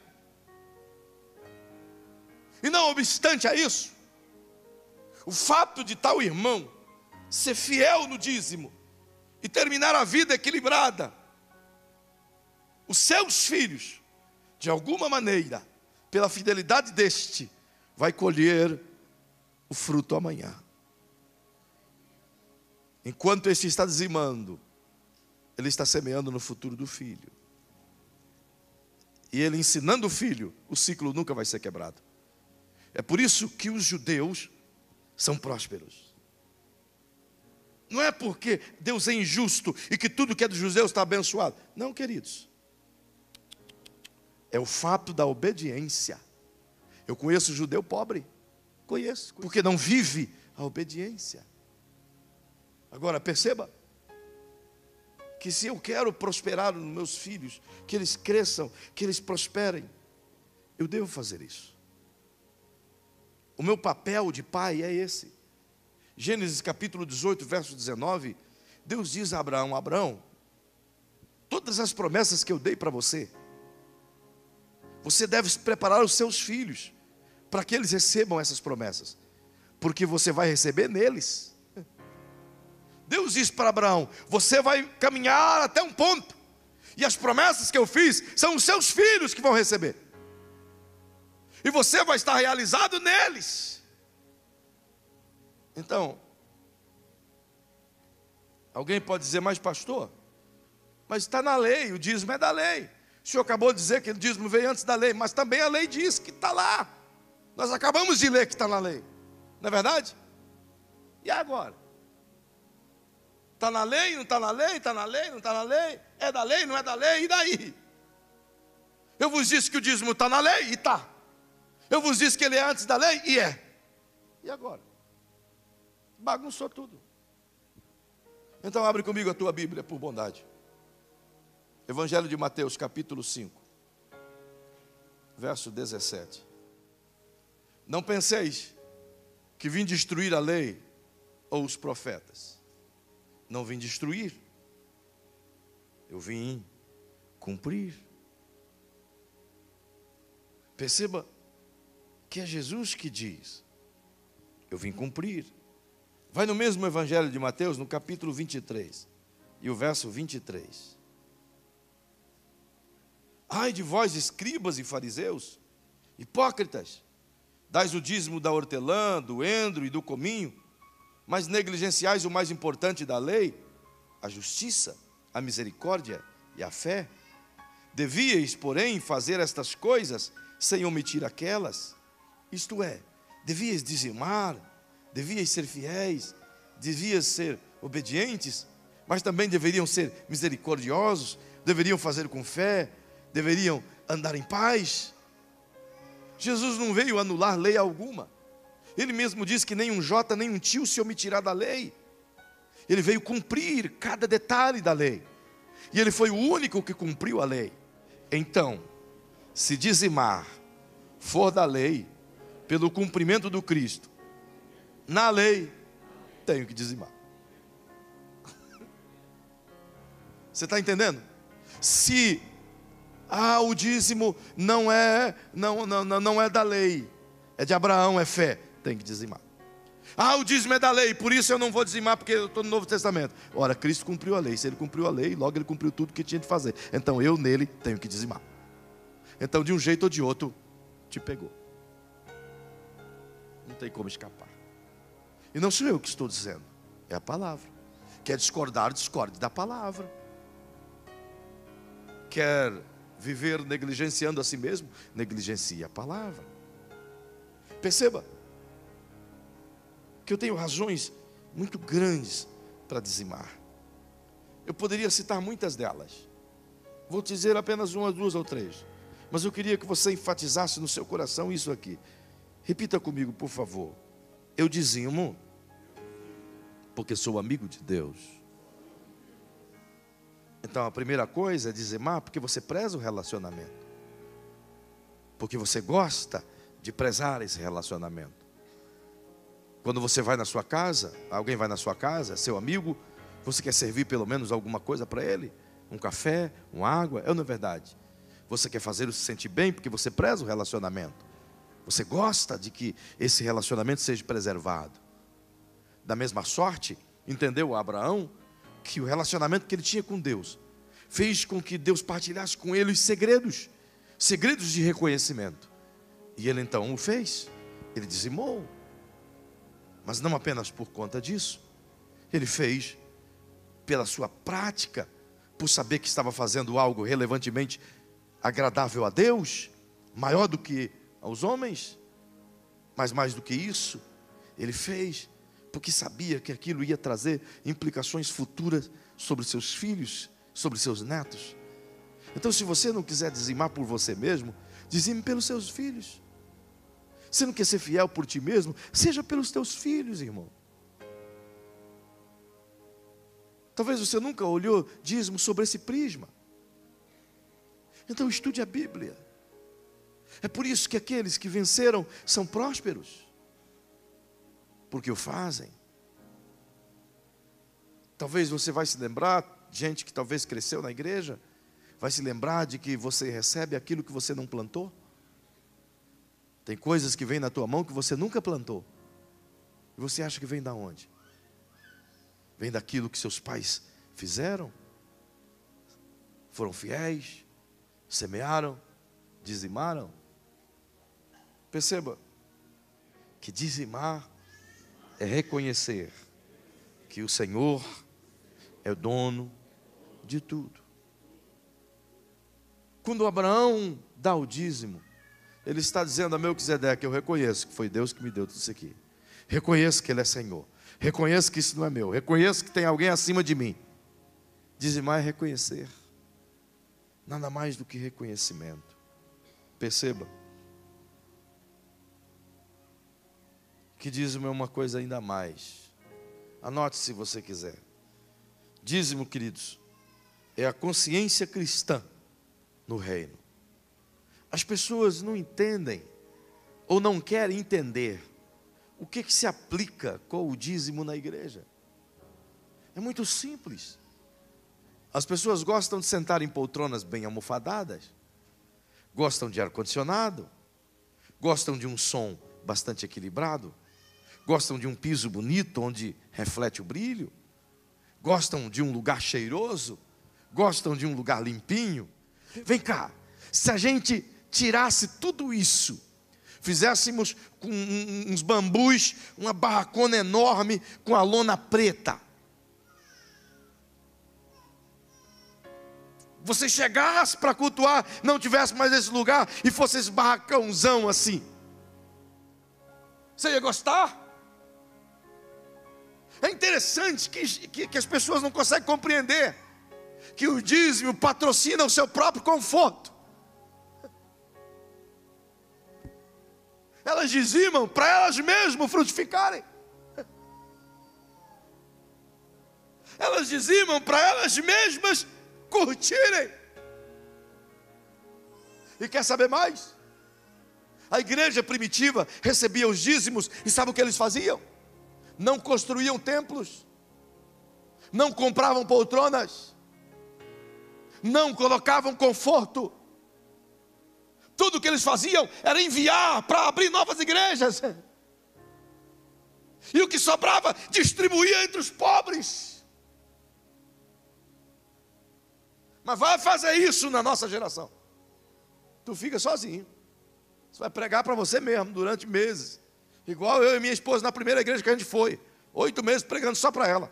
E não obstante a isso, o fato de tal irmão ser fiel no dízimo e terminar a vida equilibrada, os seus filhos, de alguma maneira, pela fidelidade deste, vai colher o fruto amanhã. Enquanto este está dizimando, ele está semeando no futuro do filho. E ele ensinando o filho, o ciclo nunca vai ser quebrado. É por isso que os judeus são prósperos. Não é porque Deus é injusto e que tudo que é dos judeus está abençoado. Não, queridos. É o fato da obediência. Eu conheço judeu pobre. Conheço. Porque não vive a obediência. Agora, perceba que se eu quero prosperar nos meus filhos, que eles cresçam, que eles prosperem, eu devo fazer isso. O meu papel de pai é esse. Gênesis capítulo 18, verso 19, Deus diz a Abraão: Abraão, todas as promessas que eu dei para você, você deve preparar os seus filhos para que eles recebam essas promessas, porque você vai receber neles. Deus diz para Abraão: você vai caminhar até um ponto, e as promessas que eu fiz são os seus filhos que vão receber, e você vai estar realizado neles. Então, alguém pode dizer: mas pastor, mas está na lei, o dízimo é da lei. O senhor acabou de dizer que o dízimo veio antes da lei, mas também a lei diz que está lá. Nós acabamos de ler que está na lei, não é verdade? E agora? Está na lei, não está na lei, está na lei, não está na lei, é da lei, não é da lei, e daí? Eu vos disse que o dízimo está na lei, e está. Eu vos disse que ele é antes da lei, e é. E agora? Bagunçou tudo. Então abre comigo a tua Bíblia, por bondade. Evangelho de Mateus, capítulo 5, verso 17. Não penseis que vim destruir a lei ou os profetas. Não vim destruir, eu vim cumprir. Perceba que é Jesus que diz: eu vim cumprir. Vai no mesmo Evangelho de Mateus, no capítulo 23, e o verso 23. Ai de vós, escribas e fariseus, hipócritas, dais o dízimo da hortelã, do endro e do cominho, mas negligenciais o mais importante da lei, a justiça, a misericórdia e a fé. Devíeis, porém, fazer estas coisas sem omitir aquelas. Isto é, devíeis dizimar, devíeis ser fiéis, deviam ser obedientes, mas também deveriam ser misericordiosos, deveriam fazer com fé, deveriam andar em paz. Jesus não veio anular lei alguma. Ele mesmo diz que nem um jota, nem um tio se omitirá da lei. Ele veio cumprir cada detalhe da lei. E ele foi o único que cumpriu a lei. Então, se dizimar for da lei, pelo cumprimento do Cristo, na lei, tenho que dizimar. Você está entendendo? Se o dízimo não é da lei, é de Abraão, é fé, tem que dizimar. O dízimo é da lei, por isso eu não vou dizimar, porque eu estou no Novo Testamento. Ora, Cristo cumpriu a lei. Se ele cumpriu a lei, logo ele cumpriu tudo que tinha de fazer. Então eu nele tenho que dizimar. Então de um jeito ou de outro, te pegou. Não tem como escapar. E não sou eu que estou dizendo, é a palavra. Quer discordar, discorde da palavra. Quer viver negligenciando a si mesmo, negligencie a palavra. Perceba que eu tenho razões muito grandes para dizimar. Eu poderia citar muitas delas. Vou te dizer apenas uma, duas ou três. Mas eu queria que você enfatizasse no seu coração isso aqui. Repita comigo, por favor. Eu dizimo porque sou amigo de Deus. Então a primeira coisa é dizimar porque você preza o relacionamento. Porque você gosta de prezar esse relacionamento. Quando você vai na sua casa, alguém vai na sua casa, seu amigo, você quer servir pelo menos alguma coisa para ele? Um café, uma água, não é verdade? Você quer fazê-lo se sentir bem porque você preza o relacionamento. Você gosta de que esse relacionamento seja preservado. Da mesma sorte, entendeu Abraão que o relacionamento que ele tinha com Deus fez com que Deus partilhasse com ele os segredos de reconhecimento. E ele então o fez, ele dizimou. Mas não apenas por conta disso, ele fez pela sua prática, por saber que estava fazendo algo relevantemente agradável a Deus, maior do que aos homens, mas mais do que isso, Ele fez porque sabia que aquilo ia trazer implicações futuras sobre seus filhos, sobre seus netos. Então, se você não quiser dizimar por você mesmo, dizime pelos seus filhos. Se não quer ser fiel por ti mesmo, seja pelos teus filhos, irmão. Talvez você nunca olhou dízimo sobre esse prisma. Então estude a Bíblia. É por isso que aqueles que venceram são prósperos, porque o fazem. Talvez você vai se lembrar, gente que talvez cresceu na igreja, vai se lembrar de que você recebe aquilo que você não plantou. Tem coisas que vêm na tua mão que você nunca plantou. E você acha que vem da onde? Vem daquilo que seus pais fizeram? Foram fiéis? Semearam? Dizimaram? Perceba que dizimar é reconhecer que o Senhor é dono de tudo. Quando Abraão dá o dízimo, ele está dizendo a Melquisedeque: eu reconheço que foi Deus que me deu tudo isso aqui. Reconheço que Ele é Senhor. Reconheço que isso não é meu. Reconheço que tem alguém acima de mim. Dizimar é reconhecer. Nada mais do que reconhecimento. Perceba que dízimo é uma coisa ainda mais. Anote se você quiser. Dízimo, queridos, é a consciência cristã no reino. As pessoas não entendem ou não querem entender o que se aplica com o dízimo na igreja. É muito simples. As pessoas gostam de sentar em poltronas bem almofadadas, gostam de ar-condicionado, gostam de um som bastante equilibrado, gostam de um piso bonito onde reflete o brilho, gostam de um lugar cheiroso, gostam de um lugar limpinho. Vem cá, se a gente tirasse tudo isso, fizéssemos com uns bambus, uma barracona enorme com a lona preta, você chegasse para cultuar, não tivesse mais esse lugar e fosse esse barracãozão assim, você ia gostar? É interessante que as pessoas não conseguem compreender que o dízimo patrocina o seu próprio conforto. Elas dizimam para elas mesmas frutificarem. Elas dizimam para elas mesmas curtirem. E quer saber mais? A igreja primitiva recebia os dízimos e sabe o que eles faziam? Não construíam templos, não compravam poltronas, não colocavam conforto. Tudo o que eles faziam era enviar para abrir novas igrejas. E o que sobrava, distribuía entre os pobres. Mas vai fazer isso na nossa geração. Tu fica sozinho. Você vai pregar para você mesmo durante meses. Igual eu e minha esposa na primeira igreja que a gente foi. 8 meses pregando só para ela.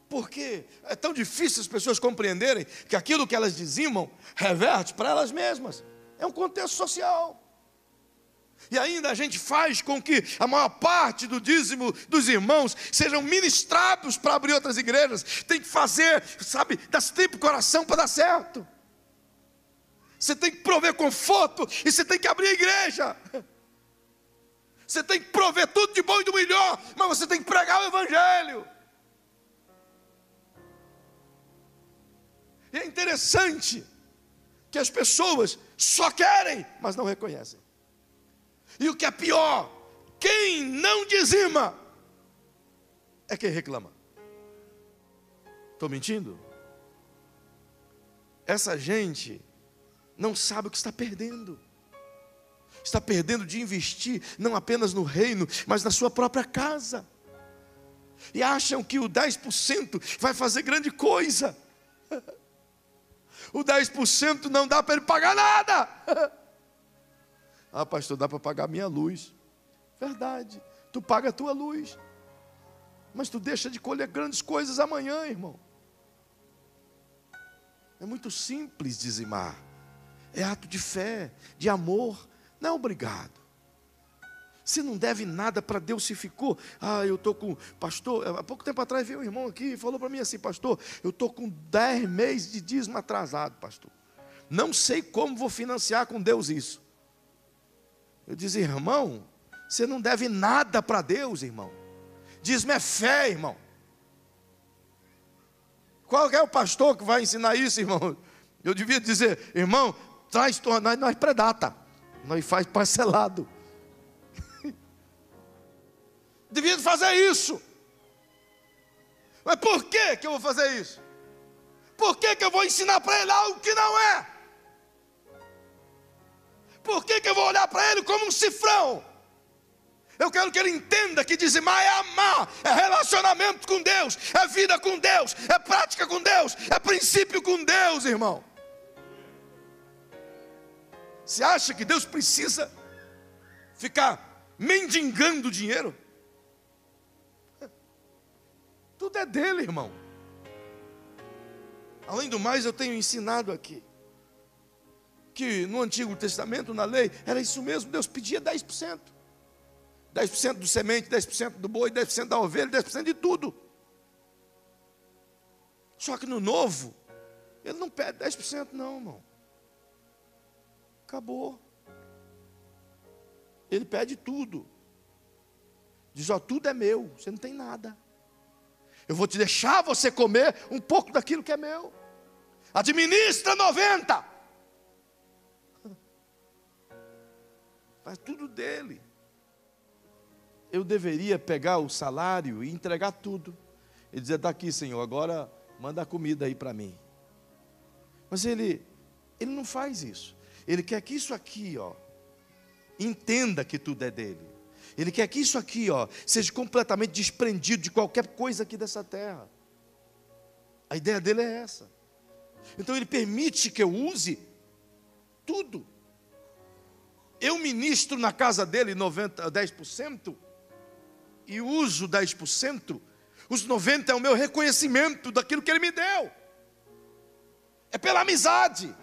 Por quê? É tão difícil as pessoas compreenderem que aquilo que elas dizimam reverte para elas mesmas. É um contexto social. E ainda a gente faz com que a maior parte do dízimo dos irmãos sejam ministrados para abrir outras igrejas. Tem que fazer, sabe, das tripas coração para dar certo. Você tem que prover conforto e você tem que abrir a igreja. Você tem que prover tudo de bom e do melhor, mas você tem que pregar o evangelho. E é interessante que as pessoas só querem, mas não reconhecem. E o que é pior, quem não dizima é quem reclama. Estou mentindo? Essa gente não sabe o que está perdendo. Está perdendo de investir não apenas no reino, mas na sua própria casa. E acham que o 10% vai fazer grande coisa. O 10% não dá para ele pagar nada. Ah, pastor, dá para pagar a minha luz. Verdade, tu paga a tua luz, mas tu deixa de colher grandes coisas amanhã, irmão. É muito simples dizimar. É ato de fé, de amor. Não é obrigado. Você não deve nada para Deus. Se ficou, eu estou com, pastor, há pouco tempo atrás veio um irmão aqui e falou para mim assim: pastor, eu estou com 10 meses de dízimo atrasado, pastor. Não sei como vou financiar com Deus isso. Eu disse: irmão, você não deve nada para Deus, irmão. Dízimo é fé, irmão. Qual é o pastor que vai ensinar isso, irmão? Eu devia dizer: irmão, nós predata, nós faz parcelado. Devia fazer isso. Mas por que eu vou fazer isso? Por que eu vou ensinar para ele algo que não é? Por que eu vou olhar para ele como um cifrão? Eu quero que ele entenda que dizimar é amar, é relacionamento com Deus, é vida com Deus, é prática com Deus, é princípio com Deus, irmão. Você acha que Deus precisa ficar mendigando dinheiro? Tudo é dele, irmão. Além do mais, eu tenho ensinado aqui que no Antigo Testamento, na lei, era isso mesmo. Deus pedia 10%. 10% do semente, 10% do boi, 10% da ovelha, 10% de tudo. Só que no Novo, ele não pede 10% não, irmão. Acabou. Ele pede tudo. Diz: tudo é meu, você não tem nada. Eu vou te deixar você comer um pouco daquilo que é meu. Administra 90. Faz tudo dele. Eu deveria pegar o salário e entregar tudo. E dizer: está aqui, Senhor, agora manda a comida aí para mim. Mas ele não faz isso. Ele quer que isso aqui, entenda que tudo é dele. Ele quer que isso aqui, seja completamente desprendido de qualquer coisa aqui dessa terra. A ideia dele é essa. Então ele permite que eu use tudo. Eu ministro na casa dele 10% e uso 10%. Os 90% é o meu reconhecimento daquilo que ele me deu. É pela amizade.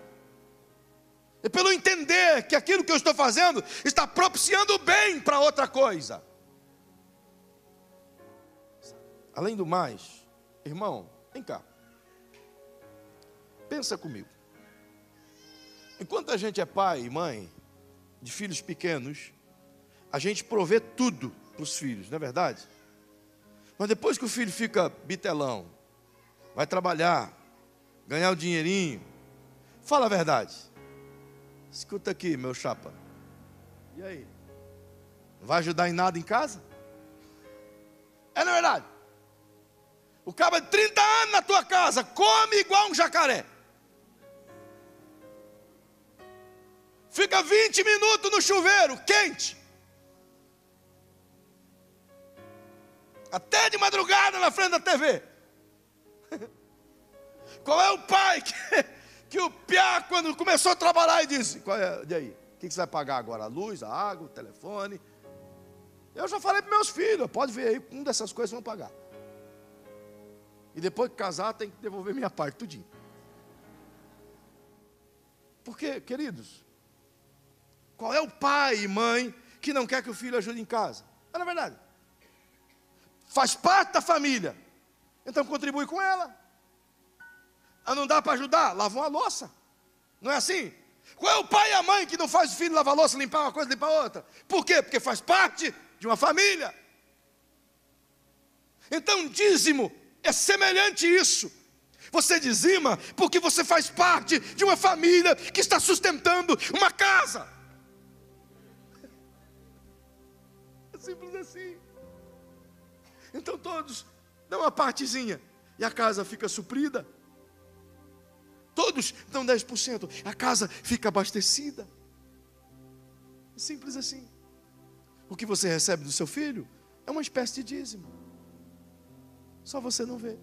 É pelo entender que aquilo que eu estou fazendo está propiciando bem para outra coisa. Além do mais, irmão, vem cá. Pensa comigo. Enquanto a gente é pai e mãe de filhos pequenos, a gente provê tudo para os filhos, não é verdade? Mas depois que o filho fica bitelão, vai trabalhar, ganhar o dinheirinho, fala a verdade. Escuta aqui, meu chapa. E aí? Não vai ajudar em nada em casa? É, não é verdade? O cara de 30 anos na tua casa come igual um jacaré. Fica 20 minutos no chuveiro, quente. Até de madrugada na frente da TV. Qual é o pai que o piá, quando começou a trabalhar, e disse: e aí? O que você vai pagar agora? A luz, a água, o telefone? Eu já falei para meus filhos: pode ver aí, uma dessas coisas vão pagar. E depois que casar, tem que devolver minha parte, tudinho. Porque, queridos, qual é o pai e mãe que não quer que o filho ajude em casa? Não é verdade? Faz parte da família, então contribui com ela. Não dá para ajudar? Lava uma louça. Não é assim? Qual é o pai e a mãe que não faz o filho lavar a louça, limpar uma coisa, limpar outra? Por quê? Porque faz parte de uma família. Então dízimo é semelhante a isso. Você dizima porque você faz parte de uma família que está sustentando uma casa. É simples assim. Então todos dão uma partezinha e a casa fica suprida. Todos dão 10%, a casa fica abastecida. É simples assim. O que você recebe do seu filho é uma espécie de dízimo. Só você não vê.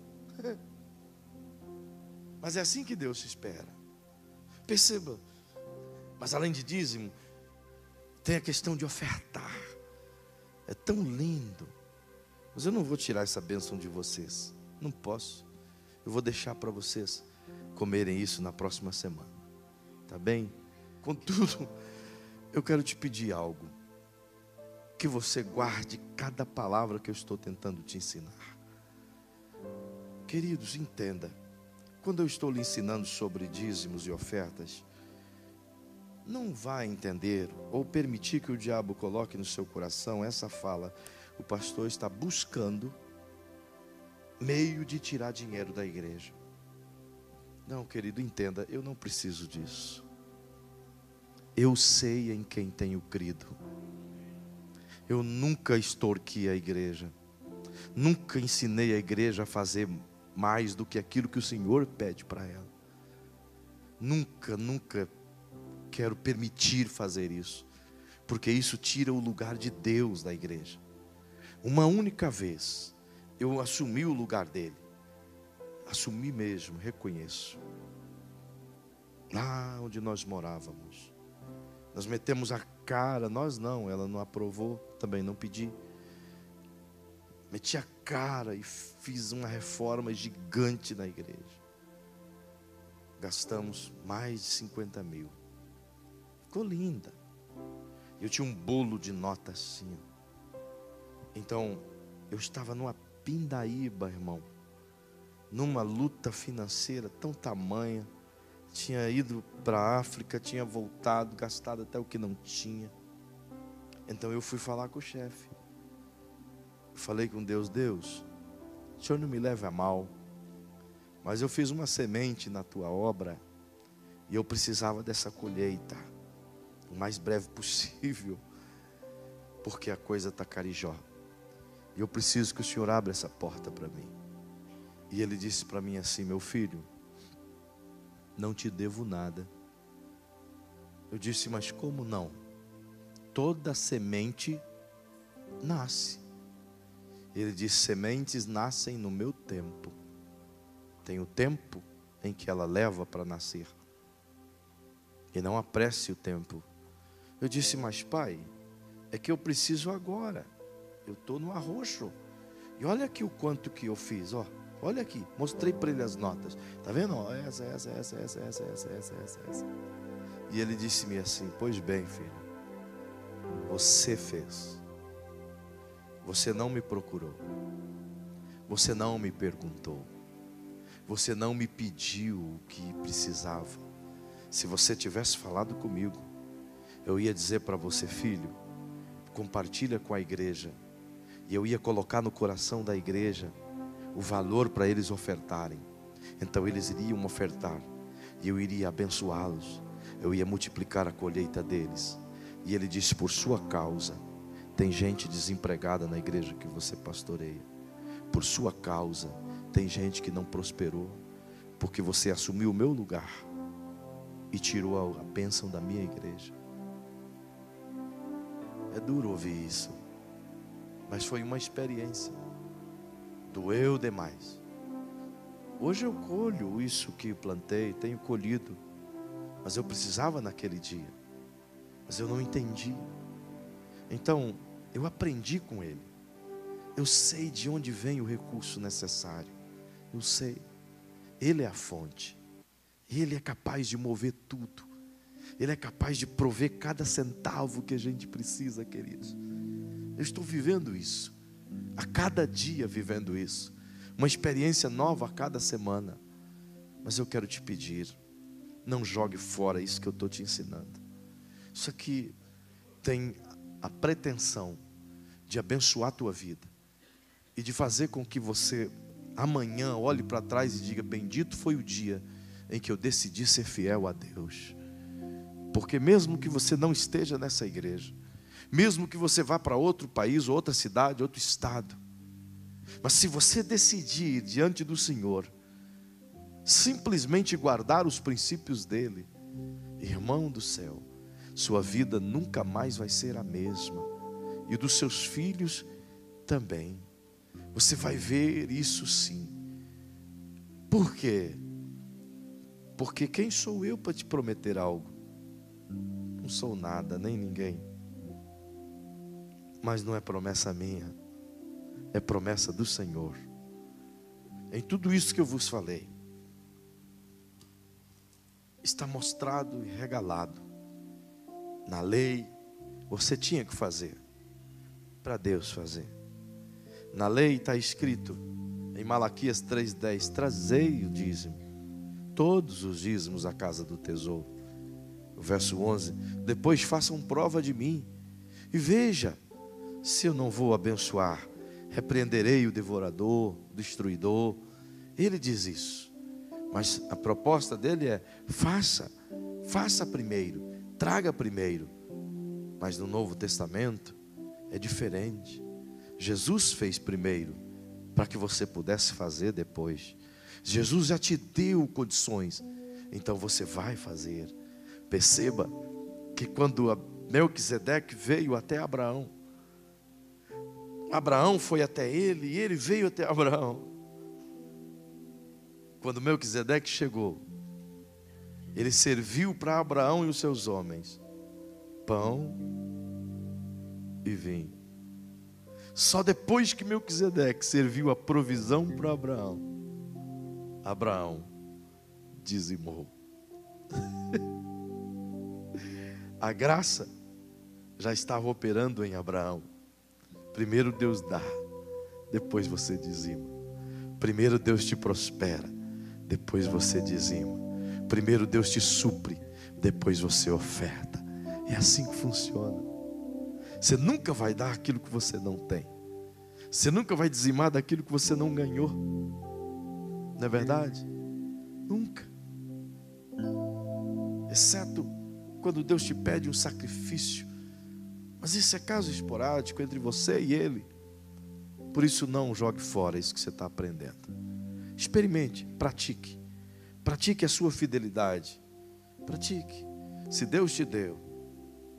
Mas é assim que Deus se espera. Perceba. Mas além de dízimo, tem a questão de ofertar. É tão lindo. Mas eu não vou tirar essa bênção de vocês. Não posso. Eu vou deixar para vocês comerem isso na próxima semana. Tá bem? Contudo, eu quero te pedir algo. que você guarde cada palavra que eu estou tentando te ensinar. Queridos, entenda. Quando eu estou lhe ensinando sobre dízimos e ofertas, não vá entender ou permitir que o diabo coloque no seu coração essa fala: o pastor está buscando meio de tirar dinheiro da igreja. Não, querido, entenda, eu não preciso disso. Eu sei em quem tenho crido. Eu nunca extorqui a igreja. Nunca ensinei a igreja a fazer mais do que aquilo que o Senhor pede para ela. Nunca quero permitir fazer isso, porque isso tira o lugar de Deus da igreja. Uma única vez eu assumi o lugar dele. Assumi mesmo, reconheço. Lá onde nós morávamos, nós metemos a cara, nós não, ela não aprovou, também não pedi. Meti a cara e fiz uma reforma gigante na igreja. Gastamos mais de 50 mil. Ficou linda. Eu tinha um bolo de nota assim. Então, eu estava numa pindaíba, irmão. Numa luta financeira tão tamanha. Tinha ido para a África, tinha voltado, gastado até o que não tinha. Então eu fui falar com o chefe. Falei com Deus: Deus, o Senhor não me leve a mal, mas eu fiz uma semente na tua obra e eu precisava dessa colheita o mais breve possível, porque a coisa está carijó. E eu preciso que o Senhor abra essa porta para mim. E ele disse para mim assim: meu filho, não te devo nada. Eu disse: mas como não? Toda semente nasce. Ele disse: sementes nascem no meu tempo. Tem o tempo em que ela leva para nascer, e não apresse o tempo. Eu disse: mas pai, é que eu preciso agora. Eu estou no arroxo. E olha aqui o quanto que eu fiz, ó. Olha aqui, mostrei para ele as notas. Está vendo? Ó, essa. E ele disse-me assim: pois bem, filho, você fez. Você não me procurou. Você não me perguntou. Você não me pediu o que precisava. Se você tivesse falado comigo, eu ia dizer para você: filho, compartilha com a igreja. E eu ia colocar no coração da igreja o valor para eles ofertarem. Então eles iriam ofertar, e eu iria abençoá-los. Eu ia multiplicar a colheita deles. E ele disse: por sua causa tem gente desempregada na igreja que você pastoreia. Por sua causa tem gente que não prosperou, porque você assumiu o meu lugar e tirou a bênção da minha igreja. É duro ouvir isso, mas foi uma experiência. Doeu demais. Hoje eu colho isso que plantei, tenho colhido, mas eu precisava naquele dia, mas eu não entendi. Então eu aprendi com ele. Eu sei de onde vem o recurso necessário. Eu sei. Ele é a fonte. Ele é capaz de mover tudo. Ele é capaz de prover cada centavo que a gente precisa, queridos. Eu estou vivendo isso. A cada dia vivendo isso. Uma experiência nova a cada semana. Mas eu quero te pedir: não jogue fora isso que eu estou te ensinando. Isso aqui tem a pretensão de abençoar a tua vida e de fazer com que você amanhã olhe para trás e diga: bendito foi o dia em que eu decidi ser fiel a Deus. Porque mesmo que você não esteja nessa igreja, mesmo que você vá para outro país, outra cidade, outro estado, mas se você decidir diante do Senhor simplesmente guardar os princípios dele, irmão do céu, sua vida nunca mais vai ser a mesma, e dos seus filhos também. Você vai ver isso sim. Por quê? Porque quem sou eu para te prometer algo? Não sou nada, nem ninguém. Mas não é promessa minha, é promessa do Senhor. Em tudo isso que eu vos falei, está mostrado e regalado. Na lei, você tinha que fazer. para Deus fazer. Na lei está escrito, em Malaquias 3,10, trazei o dízimo, todos os dízimos à casa do tesouro. O verso 11, depois façam prova de mim, e veja, se eu não vou abençoar, repreenderei o devorador, o destruidor. Ele diz isso, mas a proposta dele é, faça primeiro, traga primeiro. Mas no Novo Testamento é diferente. Jesus fez primeiro, para que você pudesse fazer depois. Jesus já te deu condições, então você vai fazer. Perceba que quando Melquisedeque veio até Abraão, Abraão foi até ele e ele veio até Abraão. Quando Melquisedeque chegou, ele serviu para Abraão e os seus homens pão e vinho. Só depois que Melquisedeque serviu a provisão para Abraão, Abraão dizimou. A graça já estava operando em Abraão. Primeiro Deus dá, depois você dizima. Primeiro Deus te prospera, depois você dizima. Primeiro Deus te supre, depois você oferta. É assim que funciona. Você nunca vai dar aquilo que você não tem. Você nunca vai dizimar daquilo que você não ganhou. Não é verdade? Nunca. Exceto quando Deus te pede um sacrifício. Mas isso é caso esporádico entre você e Ele. Por isso não jogue fora isso que você está aprendendo. Experimente, pratique. Pratique a sua fidelidade. Pratique. Se Deus te deu,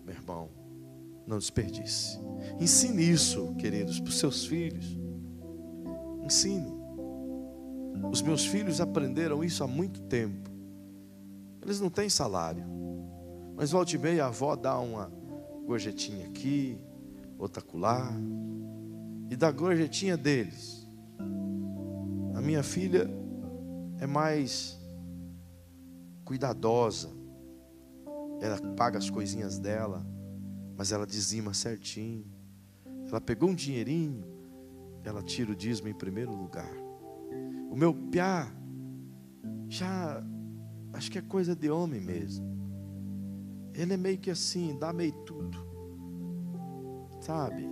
meu irmão, não desperdice. Ensine isso, queridos, para os seus filhos. Ensine. Os meus filhos aprenderam isso há muito tempo. Eles não têm salário, mas volta e meia a avó dá uma gorjetinha aqui, outra acolá, e da gorjetinha deles. A minha filha é mais cuidadosa. Ela paga as coisinhas dela, mas ela dizima certinho. Ela pegou um dinheirinho, ela tira o dízimo em primeiro lugar. O meu piá, já acho que é coisa de homem mesmo. Ele é meio que assim, dá meio tudo, sabe?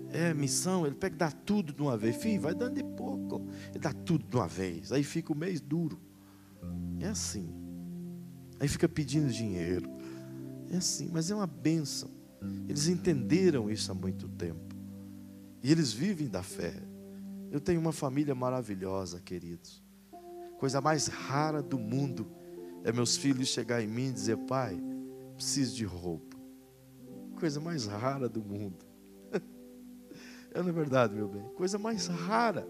É missão, ele pega e dá tudo de uma vez. Filho, vai dando de pouco. Ele dá tudo de uma vez, aí fica o mês duro. É assim. Aí fica pedindo dinheiro. É assim, mas é uma bênção. Eles entenderam isso há muito tempo. E eles vivem da fé. Eu tenho uma família maravilhosa, queridos. Coisa mais rara do mundo é meus filhos chegar em mim e dizer: pai, preciso de roupa. Coisa mais rara do mundo. Não é verdade, meu bem? Coisa mais rara.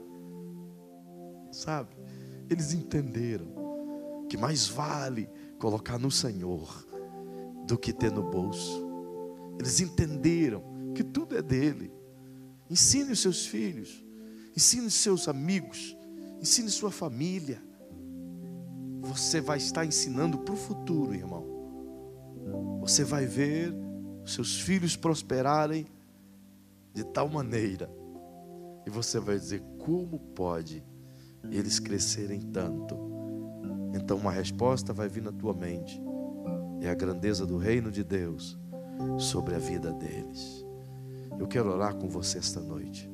Sabe? Eles entenderam que mais vale colocar no Senhor do que ter no bolso. Eles entenderam que tudo é dele. Ensine os seus filhos, ensine os seus amigos, ensine sua família. Você vai estar ensinando para o futuro, irmão. Você vai ver os seus filhos prosperarem de tal maneira, e você vai dizer: como pode eles crescerem tanto? Então uma resposta vai vir na tua mente: é a grandeza do reino de Deus sobre a vida deles. Eu quero orar com você esta noite,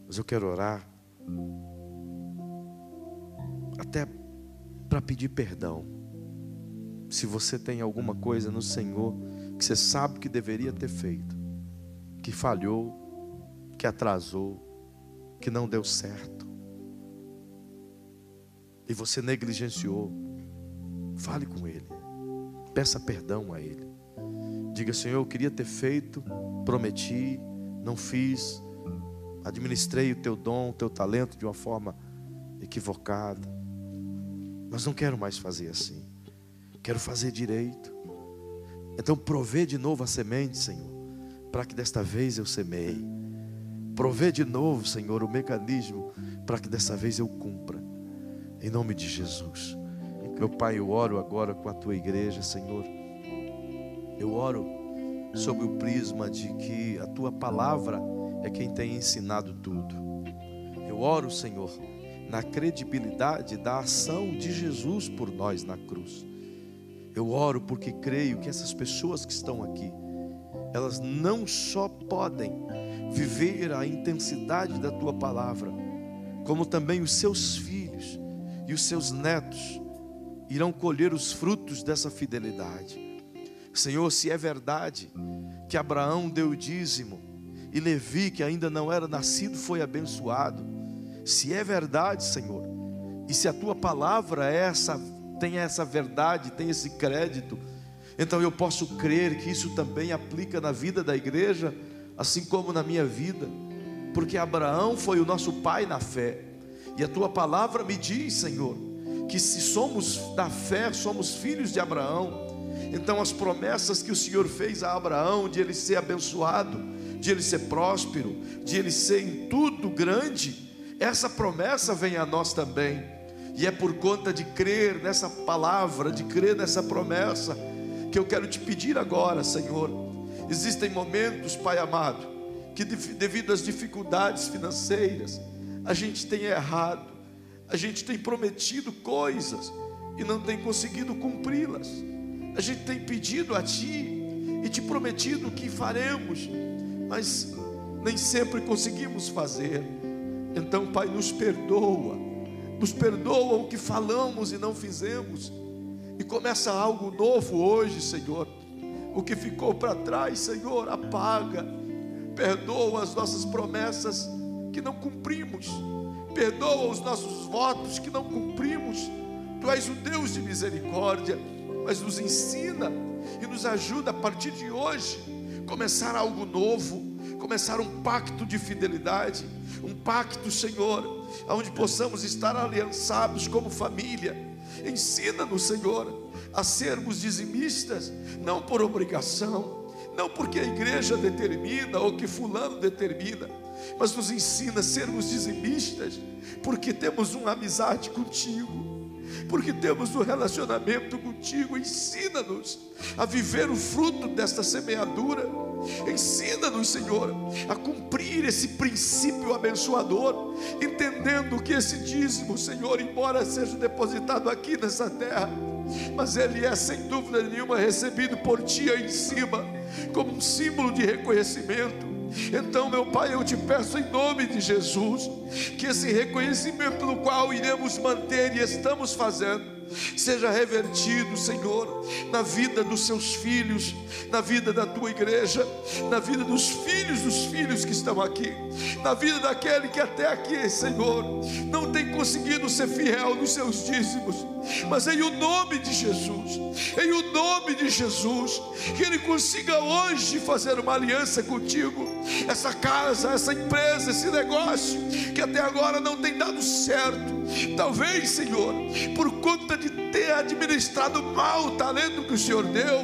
mas eu quero orar até para pedir perdão. Se você tem alguma coisa no Senhor que você sabe que deveria ter feito, que falhou, que atrasou, que não deu certo, e você negligenciou, fale com Ele, peça perdão a Ele. Diga: Senhor, eu queria ter feito, prometi, não fiz, administrei o teu dom, o teu talento de uma forma equivocada, mas não quero mais fazer assim, quero fazer direito. Então provê de novo a semente, Senhor, para que desta vez eu semeie. Provê de novo, Senhor, o mecanismo para que dessa vez eu cumpra, em nome de Jesus. Meu Pai, eu oro agora com a tua igreja, Senhor. Eu oro sob o prisma de que a tua palavra é quem tem ensinado tudo. Eu oro, Senhor, na credibilidade da ação de Jesus por nós na cruz. Eu oro porque creio que essas pessoas que estão aqui, elas não só podem viver a intensidade da tua palavra, como também os seus filhos e os seus netos irão colher os frutos dessa fidelidade. Senhor, se é verdade que Abraão deu o dízimo e Levi, que ainda não era nascido, foi abençoado, se é verdade, Senhor, e se a tua palavra tem essa verdade, tem esse crédito, então eu posso crer que isso também aplica na vida da igreja, assim como na minha vida, porque Abraão foi o nosso pai na fé, e a tua palavra me diz, Senhor, que se somos da fé, somos filhos de Abraão. Então as promessas que o Senhor fez a Abraão, de ele ser abençoado, de ele ser próspero, de ele ser em tudo grande, essa promessa vem a nós também. E é por conta de crer nessa palavra, de crer nessa promessa, que eu quero te pedir agora, Senhor. Existem momentos, Pai amado, que devido às dificuldades financeiras, a gente tem errado, a gente tem prometido coisas e não tem conseguido cumpri-las. A gente tem pedido a Ti e te prometido que faremos, mas nem sempre conseguimos fazer. Então, Pai, nos perdoa o que falamos e não fizemos, e começa algo novo hoje, Senhor. O que ficou para trás, Senhor, apaga, perdoa as nossas promessas que não cumprimos, perdoa os nossos votos que não cumprimos. Tu és um Deus de misericórdia, mas nos ensina e nos ajuda a partir de hoje começar algo novo, começar um pacto de fidelidade, um pacto, Senhor, onde possamos estar aliançados como família. Ensina-nos, Senhor, a sermos dizimistas, não por obrigação, não porque a igreja determina ou que fulano determina, mas nos ensina a sermos dizimistas porque temos uma amizade contigo, porque temos um relacionamento contigo. Ensina-nos a viver o fruto desta semeadura. Ensina-nos, Senhor, a cumprir esse princípio abençoador, entendendo que esse dízimo, Senhor, embora seja depositado aqui nessa terra, mas ele é sem dúvida nenhuma recebido por Ti aí em cima, como um símbolo de reconhecimento. Então, meu Pai, eu te peço em nome de Jesus, que esse reconhecimento no qual iremos manter e estamos fazendo, seja revertido, Senhor, na vida dos seus filhos, na vida da tua igreja, na vida dos filhos que estão aqui, na vida daquele que até aqui, Senhor, não tem conseguido ser fiel nos seus dízimos, mas em o nome de Jesus, em o nome de Jesus, que ele consiga hoje fazer uma aliança contigo. Essa casa, essa empresa, esse negócio que até agora não tem dado certo, talvez, Senhor, por conta de ter administrado mal o talento que o Senhor deu,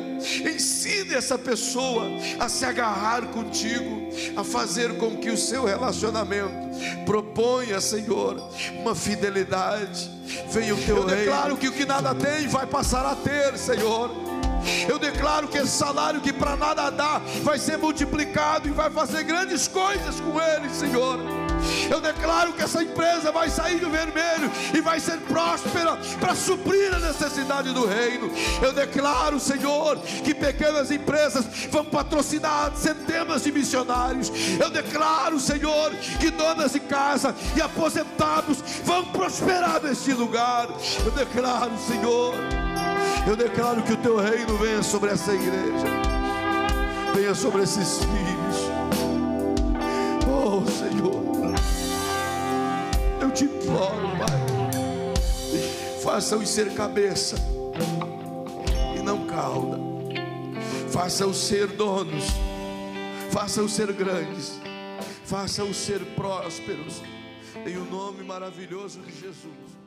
ensine essa pessoa a se agarrar contigo, a fazer com que o seu relacionamento proponha, Senhor, uma fidelidade. Venha o teu reino. Eu declaro que o que nada tem vai passar a ter, Senhor. Eu declaro que esse salário que para nada dá vai ser multiplicado e vai fazer grandes coisas com ele, Senhor. Eu declaro que essa empresa vai sair do vermelho e vai ser próspera para suprir a necessidade do reino. Eu declaro, Senhor, que pequenas empresas vão patrocinar centenas de missionários. Eu declaro, Senhor, que donas de casa e aposentados vão prosperar neste lugar. Eu declaro, Senhor, eu declaro que o teu reino venha sobre essa igreja, venha sobre esses filhos. Oh, Senhor, eu te imploro, Pai, faça-os ser cabeça e não cauda, faça-os ser donos, faça-os ser grandes, faça-os ser prósperos, em o nome maravilhoso de Jesus.